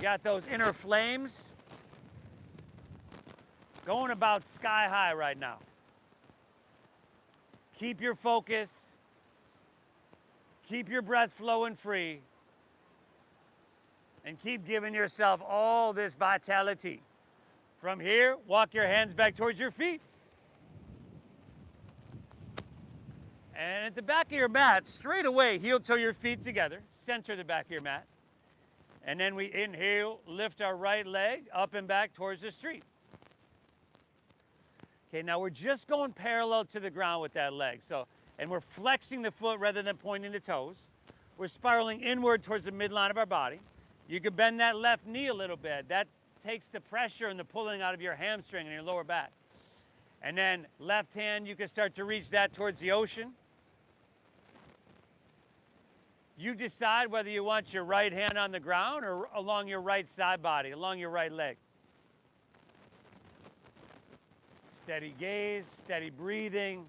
Got those inner flames going about sky high right now. Keep your focus. Keep your breath flowing free. And keep giving yourself all this vitality. From here, walk your hands back towards your feet. And at the back of your mat, straight away, heel toe your feet together. Center the back of your mat. And then we inhale, lift our right leg up and back towards the street. Okay, now we're just going parallel to the ground with that leg. And we're flexing the foot rather than pointing the toes. We're spiraling inward towards the midline of our body. You can bend that left knee a little bit. That takes the pressure and the pulling out of your hamstring and your lower back. And then left hand, you can start to reach that towards the ocean. You decide whether you want your right hand on the ground or along your right side body, along your right leg. Steady gaze, steady breathing,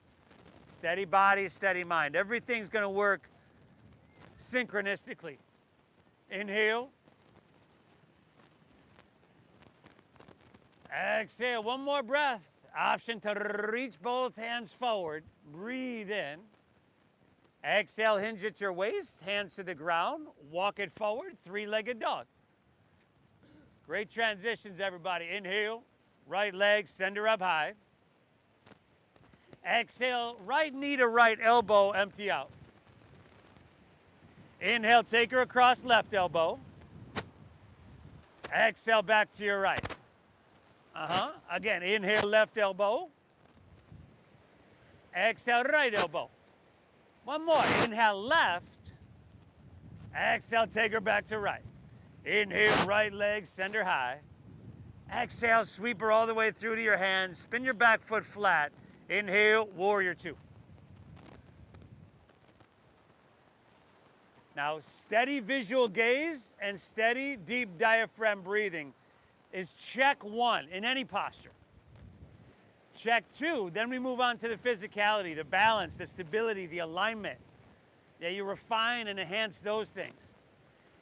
steady body, steady mind. Everything's going to work synchronistically. Inhale. Exhale, one more breath. Option to reach both hands forward. Breathe in. Exhale, hinge at your waist, hands to the ground. Walk it forward, three-legged dog. Great transitions, everybody. Inhale, right leg, send her up high. Exhale, right knee to right elbow, empty out. Inhale, take her across left elbow. Exhale, back to your right. Again, inhale, left elbow. Exhale, right elbow. One more. Inhale, left. Exhale, take her back to right. Inhale, right leg, send her high. Exhale, sweep her all the way through to your hands. Spin your back foot flat. Inhale, warrior two. Now, steady visual gaze and steady deep diaphragm breathing is check one in any posture. Check two, then we move on to the physicality, the balance, the stability, the alignment. Yeah, you refine and enhance those things.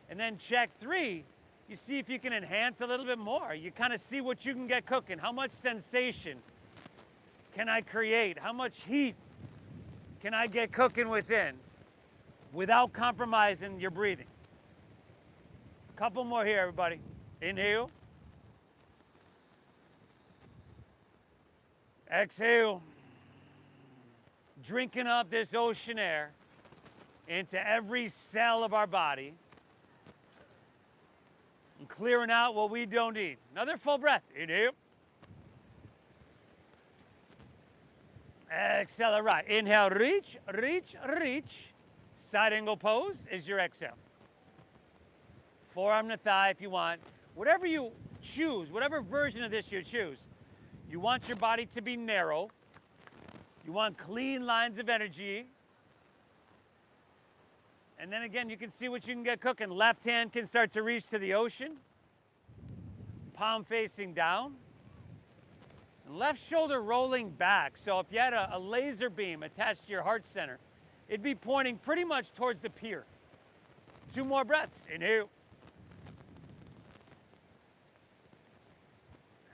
And then check three, you see if you can enhance a little bit more. You kind of see what you can get cooking. How much sensation can I create? How much heat can I get cooking within without compromising your breathing? Couple more here, everybody. Inhale. Exhale. Drinking up this ocean air into every cell of our body and clearing out what we don't need. Another full breath. Inhale. Exhale, all right. Inhale, reach, reach, reach. Side angle pose is your exhale. Forearm to thigh if you want. Whatever you choose, whatever version of this you choose, you want your body to be narrow. You want clean lines of energy. And then again, you can see what you can get cooking. Left hand can start to reach to the ocean. Palm facing down. And left shoulder rolling back. So if you had a laser beam attached to your heart center, it'd be pointing pretty much towards the pier. Two more breaths. Inhale.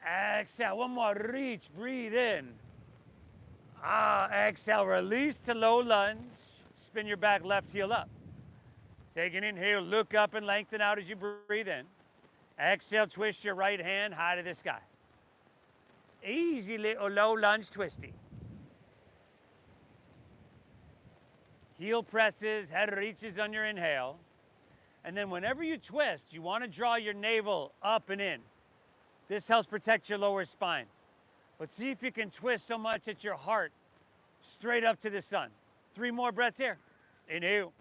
Exhale. One more. Reach. Breathe in. Exhale. Release to low lunge. Spin your back left heel up. Take an inhale. Look up and lengthen out as you breathe in. Exhale. Twist your right hand high to the sky. Easy little low lunge twisty. Heel presses, head reaches on your inhale. And then whenever you twist, you want to draw your navel up and in. This helps protect your lower spine. But see if you can twist so much that your heart straight up to the sun. Three more breaths here. Inhale.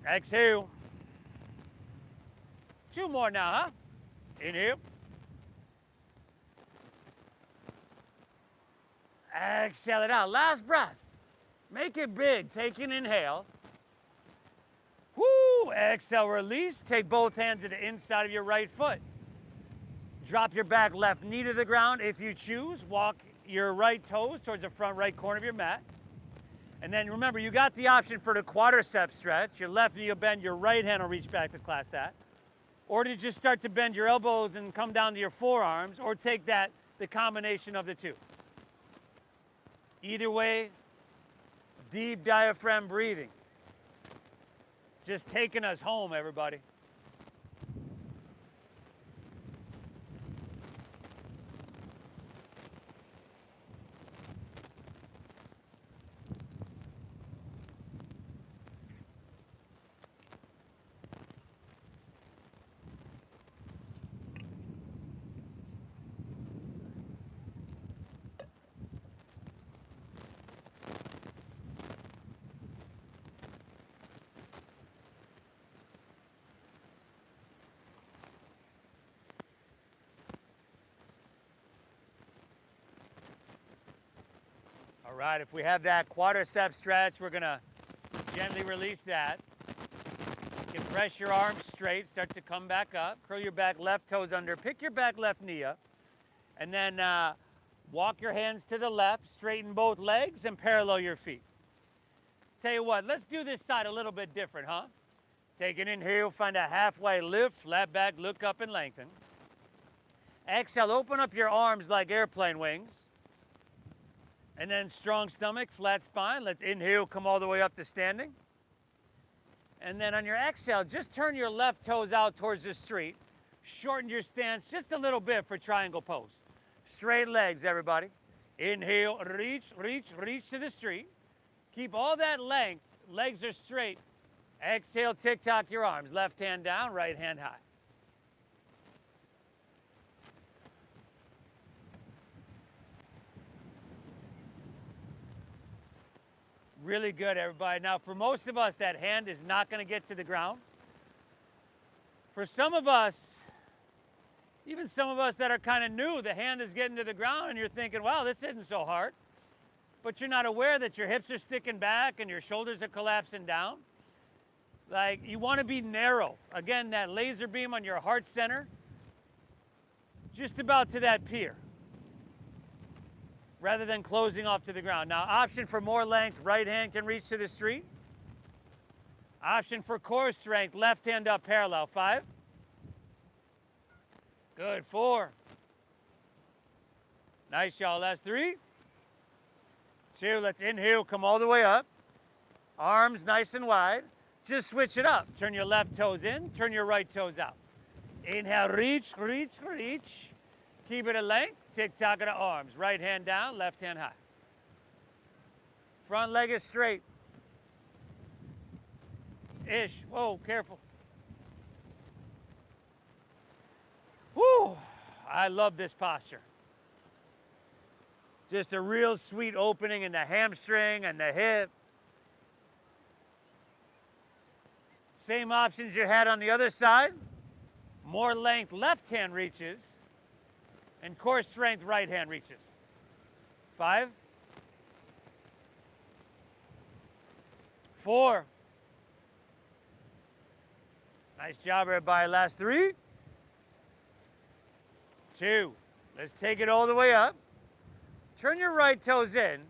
Exhale. Two more now, huh? Inhale. Exhale it out. Last breath. Make it big. Take an inhale. Woo! Exhale, release. Take both hands to the inside of your right foot. Drop your back left knee to the ground if you choose. Walk your right toes towards the front right corner of your mat. And then remember, you got the option for the quadricep stretch. Your left knee will bend, your right hand will reach back to clasp that. Or to just start to bend your elbows and come down to your forearms, or take the combination of the two. Either way, deep diaphragm breathing. Just taking us home, everybody. All right, if we have that quadricep stretch, we're gonna gently release that. You can press your arms straight, start to come back up, curl your back left toes under, pick your back left knee up, and then walk your hands to the left, straighten both legs, and parallel your feet. Tell you what, let's do this side a little bit different, huh? Take an inhale, find a halfway lift, flat back, look up and lengthen. Exhale, open up your arms like airplane wings. And then strong stomach, flat spine. Let's inhale, come all the way up to standing. And then on your exhale, just turn your left toes out towards the street. Shorten your stance just a little bit for triangle pose. Straight legs, everybody. Inhale, reach, reach, reach to the street. Keep all that length. Legs are straight. Exhale, tick-tock your arms. Left hand down, right hand high. Really good, everybody. Now, for most of us, that hand is not going to get to the ground. For some of us, even some of us that are kind of new, the hand is getting to the ground and you're thinking, wow, this isn't so hard. But you're not aware that your hips are sticking back and your shoulders are collapsing down. Like, you want to be narrow. Again, that laser beam on your heart center, just about to that pier, rather than closing off to the ground. Now, option for more length, right hand can reach to the street. Option for core strength, left hand up parallel. 5. Good. 4. Nice, y'all. Last 3. 2. Let's inhale, come all the way up. Arms nice and wide. Just switch it up. Turn your left toes in, turn your right toes out. Inhale, reach, reach, reach. Keep it at length. Tick-tock of the arms. Right hand down, left hand high. Front leg is straight. Ish. Whoa, careful. Whew. I love this posture. Just a real sweet opening in the hamstring and the hip. Same options you had on the other side. More length, left hand reaches. And core strength, right hand reaches. 5. 4. Nice job, everybody. Last 3. 2. Let's take it all the way up. Turn your right toes in.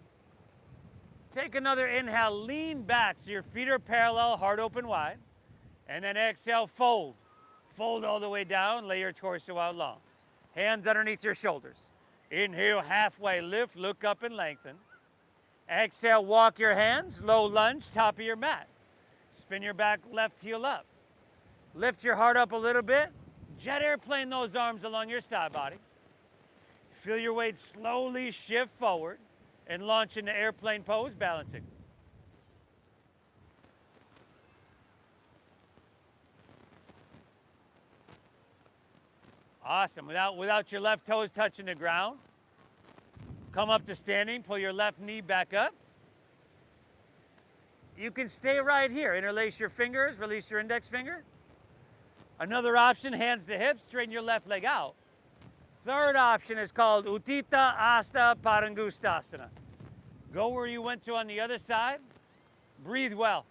Take another inhale, lean back so your feet are parallel, heart open wide. And then exhale, fold. Fold all the way down, lay your torso out long. Hands underneath your shoulders. Inhale, halfway lift, look up and lengthen. Exhale, walk your hands, low lunge, top of your mat. Spin your back left heel up. Lift your heart up a little bit. Jet airplane those arms along your side body. Feel your weight slowly shift forward and launch into airplane pose, balancing. Awesome. Without your left toes touching the ground, come up to standing, pull your left knee back up. You can stay right here. Interlace your fingers, release your index finger. Another option, hands to hips, straighten your left leg out. Third option is called Uttita Hasta Padangustasana. Go where you went to on the other side. Breathe well.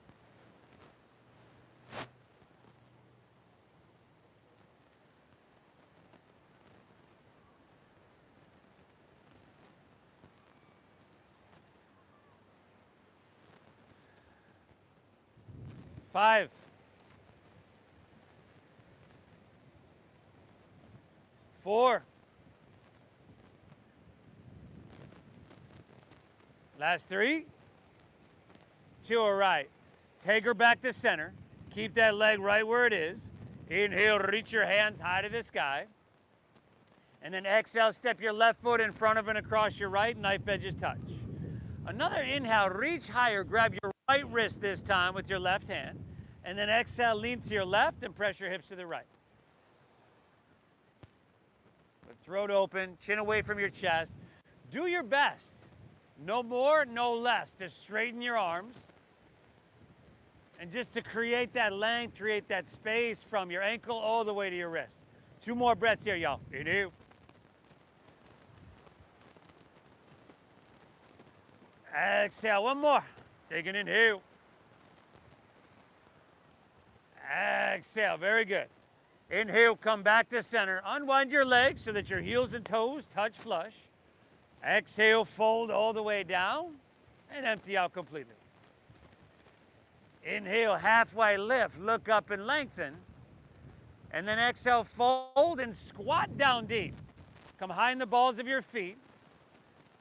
Five. 4. Last 3. 2 are right. Take her back to center. Keep that leg right where it is. Inhale, reach your hands high to the sky. And then exhale, step your left foot in front of and across your right, knife edges touch. Another inhale, reach higher, grab your right wrist this time with your left hand. And then exhale, lean to your left and press your hips to the right. Throat open, chin away from your chest. Do your best. No more, no less, to straighten your arms. And just to create that length, create that space from your ankle all the way to your wrist. 2 more breaths here, y'all. Inhale. Exhale, 1 more. Take an inhale. Exhale, very good. Inhale, come back to center. Unwind your legs so that your heels and toes touch flush. Exhale, fold all the way down and empty out completely. Inhale, halfway lift, look up and lengthen. And then exhale, fold and squat down deep. Come high in the balls of your feet.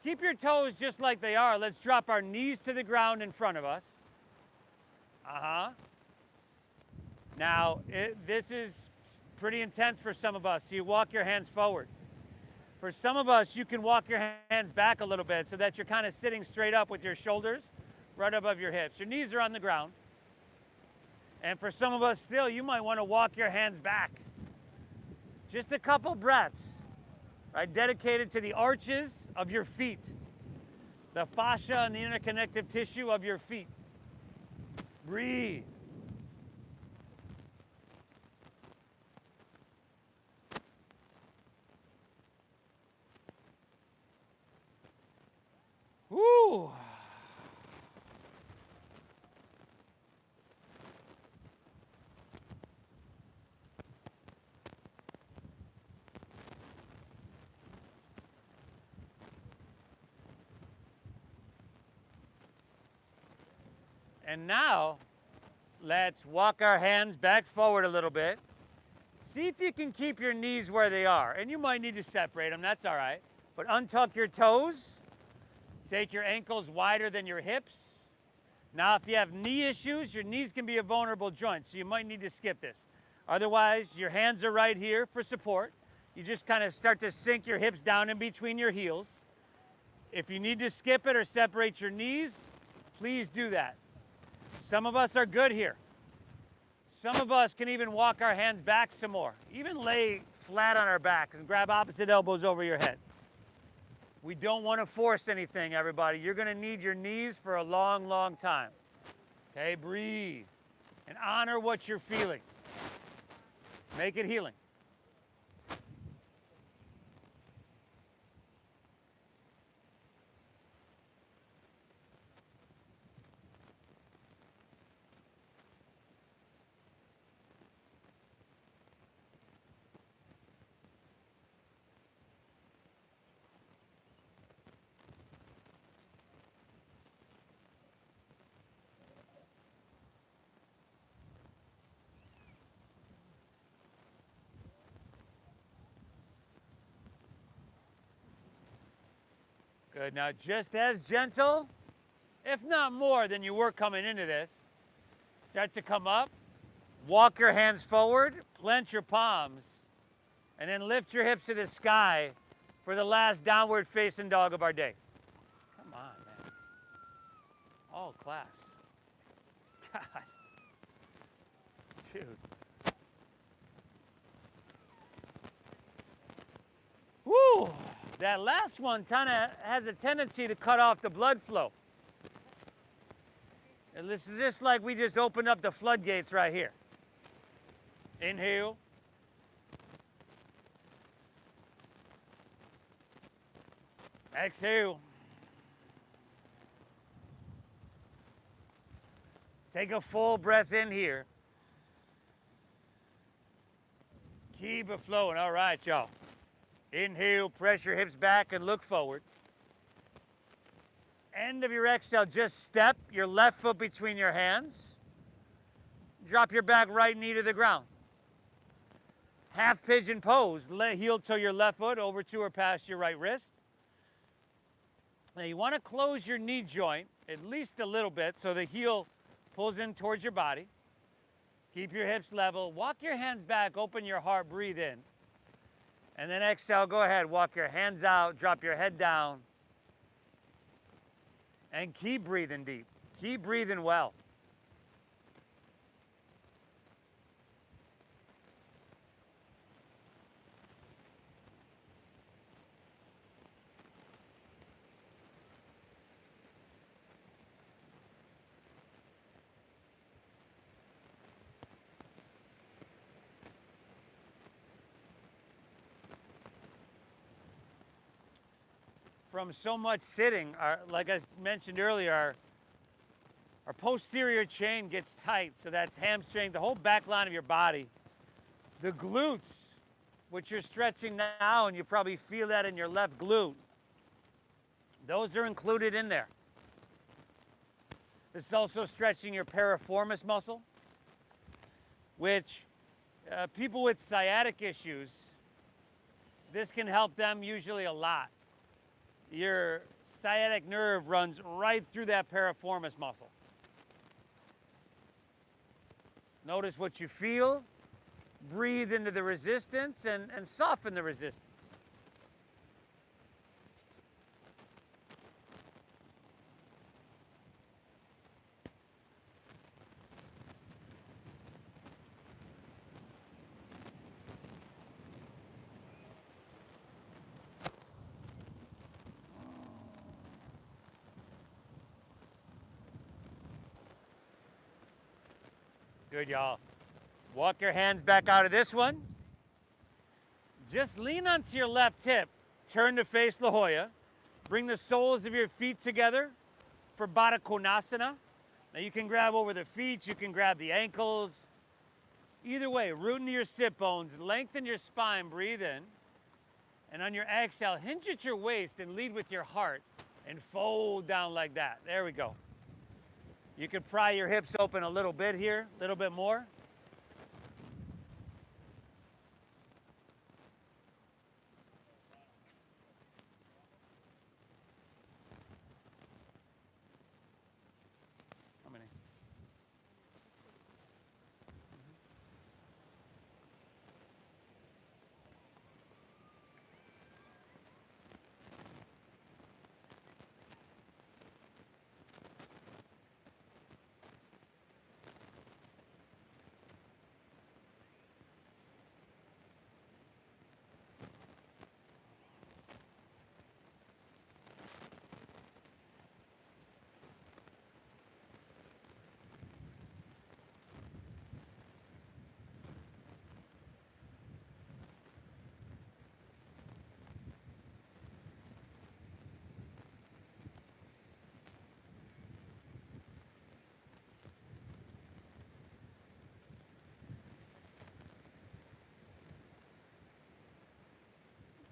Keep your toes just like they are. Let's drop our knees to the ground in front of us. Now, this is pretty intense for some of us. So you walk your hands forward. For some of us, you can walk your hands back a little bit so that you're kind of sitting straight up with your shoulders right above your hips. Your knees are on the ground. And for some of us still, you might want to walk your hands back. Just a couple breaths, right? Dedicated to the arches of your feet, the fascia and the interconnective tissue of your feet. Breathe. Woo! And now, let's walk our hands back forward a little bit. See if you can keep your knees where they are. And you might need to separate them, that's all right. But untuck your toes. Take your ankles wider than your hips. Now, if you have knee issues, your knees can be a vulnerable joint, so you might need to skip this. Otherwise, your hands are right here for support. You just kind of start to sink your hips down in between your heels. If you need to skip it or separate your knees, please do that. Some of us are good here. Some of us can even walk our hands back some more. Even lay flat on our back and grab opposite elbows over your head. We don't want to force anything, everybody. You're going to need your knees for a long, long time. Okay, breathe. And honor what you're feeling. Make it healing. Good. Now, just as gentle, if not more than you were coming into this, start to come up, walk your hands forward, clench your palms, and then lift your hips to the sky for the last downward facing dog of our day. Come on, man. All class. God. Dude. Woo! That last one kind of has a tendency to cut off the blood flow. And this is just like we just opened up the floodgates right here. Inhale. Exhale. Take a full breath in here. Keep it flowing. All right, y'all. Inhale, press your hips back and look forward. End of your exhale, just step your left foot between your hands. Drop your back right knee to the ground. Half pigeon pose. Heel toe your left foot over to or past your right wrist. Now you want to close your knee joint at least a little bit so the heel pulls in towards your body. Keep your hips level. Walk your hands back, open your heart, breathe in. And then exhale, go ahead, walk your hands out, drop your head down. And keep breathing deep. Keep breathing well. From so much sitting, like I mentioned earlier, our posterior chain gets tight, so that's hamstring, the whole back line of your body. The glutes, which you're stretching now, and you probably feel that in your left glute, those are included in there. This is also stretching your piriformis muscle, which people with sciatic issues, this can help them usually a lot. Your sciatic nerve runs right through that piriformis muscle. Notice what you feel. Breathe into the resistance and soften the resistance. Good, y'all. Walk your hands back out of this one. Just lean onto your left hip. Turn to face La Jolla. Bring the soles of your feet together for Baddha Konasana. Now you can grab over the feet, you can grab the ankles. Either way, root into your sit bones, lengthen your spine, breathe in. And on your exhale, hinge at your waist and lead with your heart and fold down like that. There we go. You can pry your hips open a little bit here, a little bit more. How many?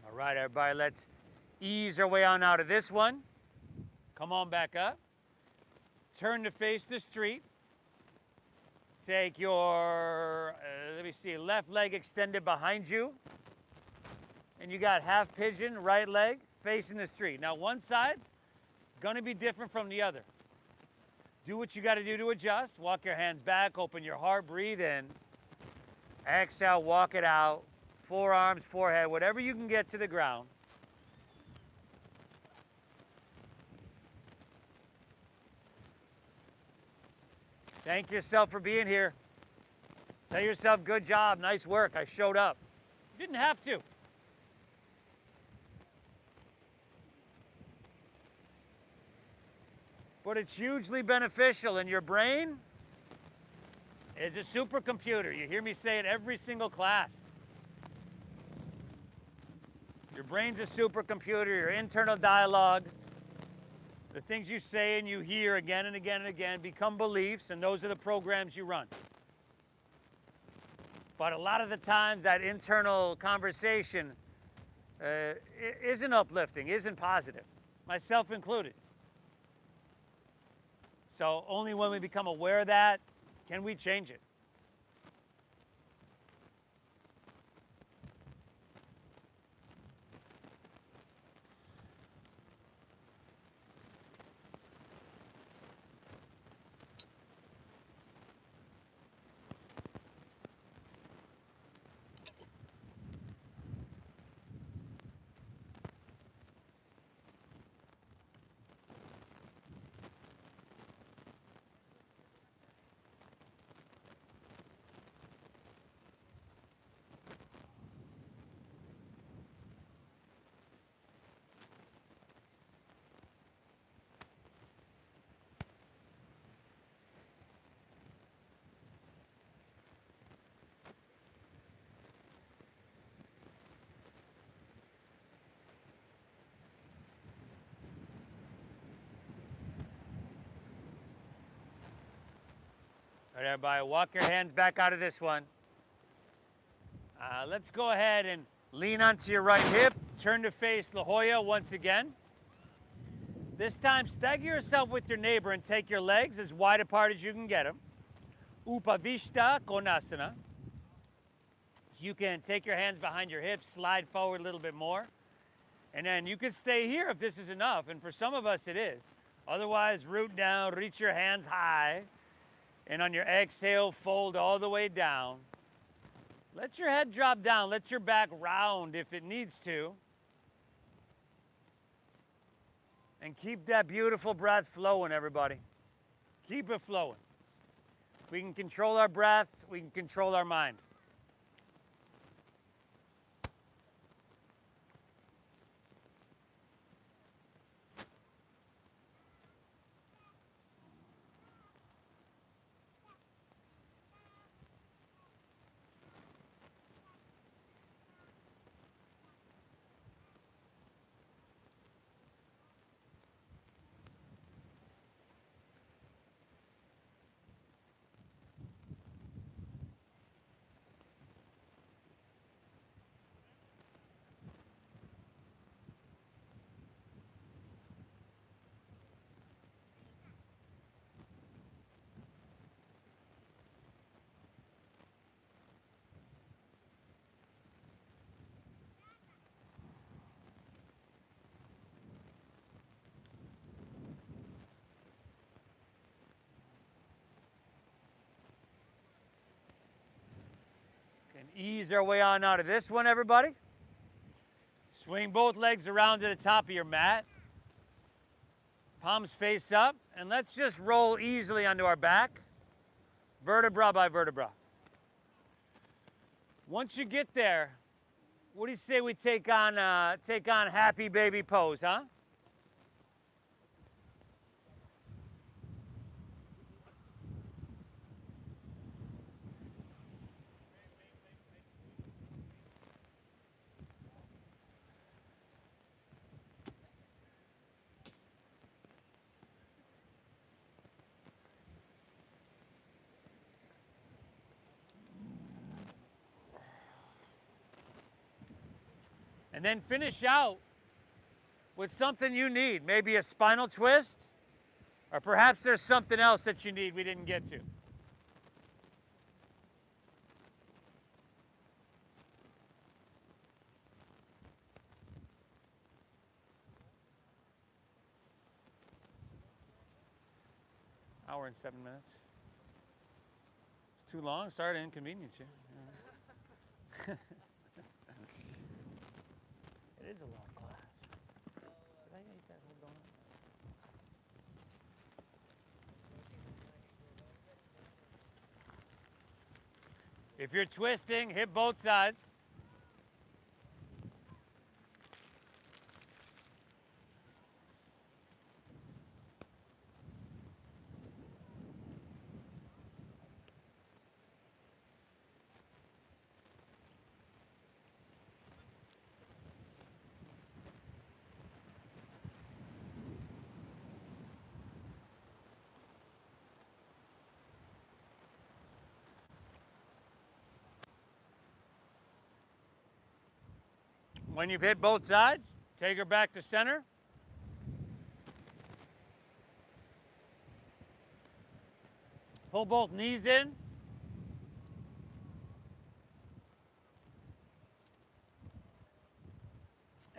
All right, everybody, let's ease our way on out of this one. Come on back up. Turn to face the street. Take your, let me see, left leg extended behind you. And you got half pigeon, right leg facing the street. Now, one side's gonna be different from the other. Do what you gotta do to adjust. Walk your hands back, open your heart, breathe in. Exhale, walk it out. Forearms, forehead, whatever you can get to the ground. Thank yourself for being here. Tell yourself, good job, nice work, I showed up. You didn't have to. But it's hugely beneficial, and your brain is a supercomputer. You hear me say it every single class. Your brain's a supercomputer, your internal dialogue, the things you say and you hear again and again and again become beliefs, and those are the programs you run. But a lot of the times that internal conversation isn't uplifting, isn't positive, myself included. So only when we become aware of that can we change it. All right, everybody, walk your hands back out of this one. Let's go ahead and lean onto your right hip. Turn to face La Jolla once again. This time, stagger yourself with your neighbor and take your legs as wide apart as you can get them. Upavishta Konasana. You can take your hands behind your hips, slide forward a little bit more. And then you can stay here if this is enough. And for some of us, it is. Otherwise, root down, reach your hands high. And on your exhale, fold all the way down. Let your head drop down. Let your back round if it needs to. And keep that beautiful breath flowing, everybody. Keep it flowing. We can control our breath. We can control our mind. And ease our way on out of this one, everybody. Swing both legs around to the top of your mat. Palms face up, and let's just roll easily onto our back, vertebra by vertebra. Once you get there, what do you say we take on happy baby pose, huh? And then finish out with something you need. Maybe a spinal twist, or perhaps there's something else that you need we didn't get to. Hour and 7 minutes. It's too long. Sorry to inconvenience you. It is a long class. Did I eat that whole donut? If you're twisting, hit both sides. When you've hit both sides, take her back to center. Pull both knees in.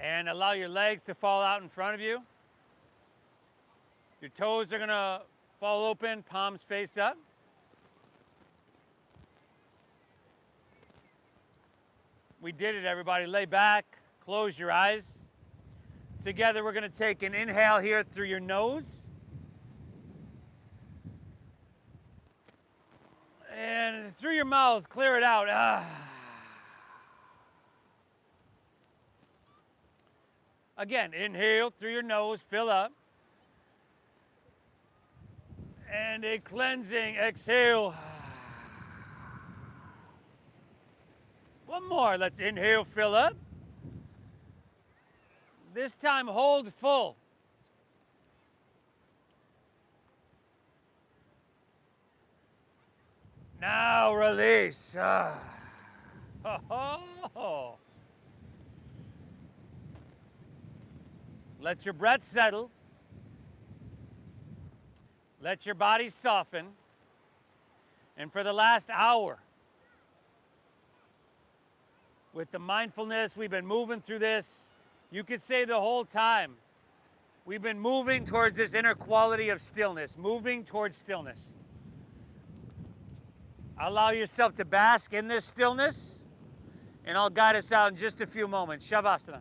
And allow your legs to fall out in front of you. Your toes are going to fall open, palms face up. We did it, everybody. Lay back, close your eyes. Together, we're going to take an inhale here through your nose. And through your mouth, clear it out. Again, inhale through your nose, fill up. And a cleansing exhale. One more. Let's inhale, fill up. This time, hold full. Now release. Let your breath settle. Let your body soften. And for the last hour, with the mindfulness, we've been moving through this. You could say the whole time, we've been moving towards this inner quality of stillness, moving towards stillness. Allow yourself to bask in this stillness, and I'll guide us out in just a few moments. Shavasana.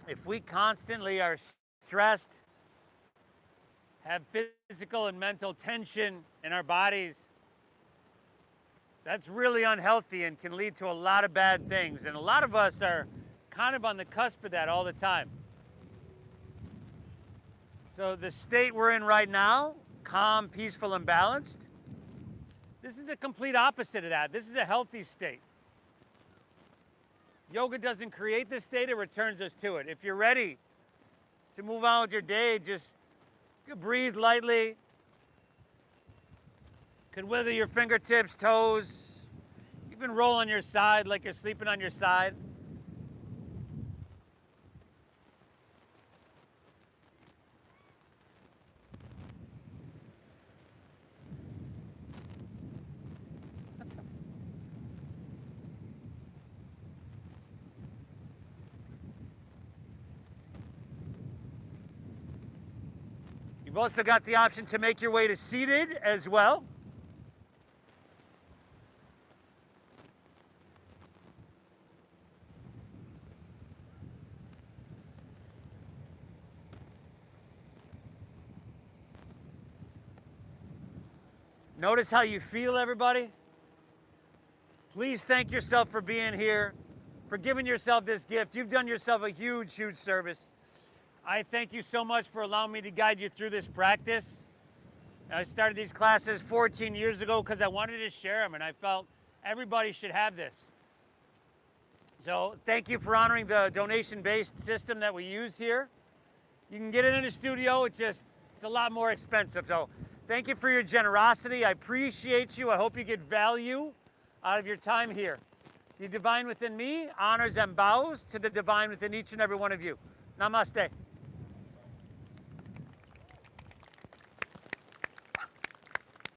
If we constantly are stressed, have physical and mental tension in our bodies, that's really unhealthy and can lead to a lot of bad things. And a lot of us are kind of on the cusp of that all the time. So the state we're in right now, calm, peaceful, and balanced, this is the complete opposite of that. This is a healthy state. Yoga doesn't create this state, it returns us to it. If you're ready to move on with your day, just breathe lightly. Could wiggle your fingertips, toes. Even roll on your side like you're sleeping on your side. You've also got the option to make your way to seated as well. Notice how you feel, everybody. Please thank yourself for being here, for giving yourself this gift. You've done yourself a huge, huge service. I thank you so much for allowing me to guide you through this practice. I started these classes 14 years ago because I wanted to share them, and I felt everybody should have this. So thank you for honoring the donation-based system that we use here. You can get it in a studio, it's a lot more expensive. So thank you for your generosity. I appreciate you. I hope you get value out of your time here. The divine within me honors and bows to the divine within each and every one of you. Namaste.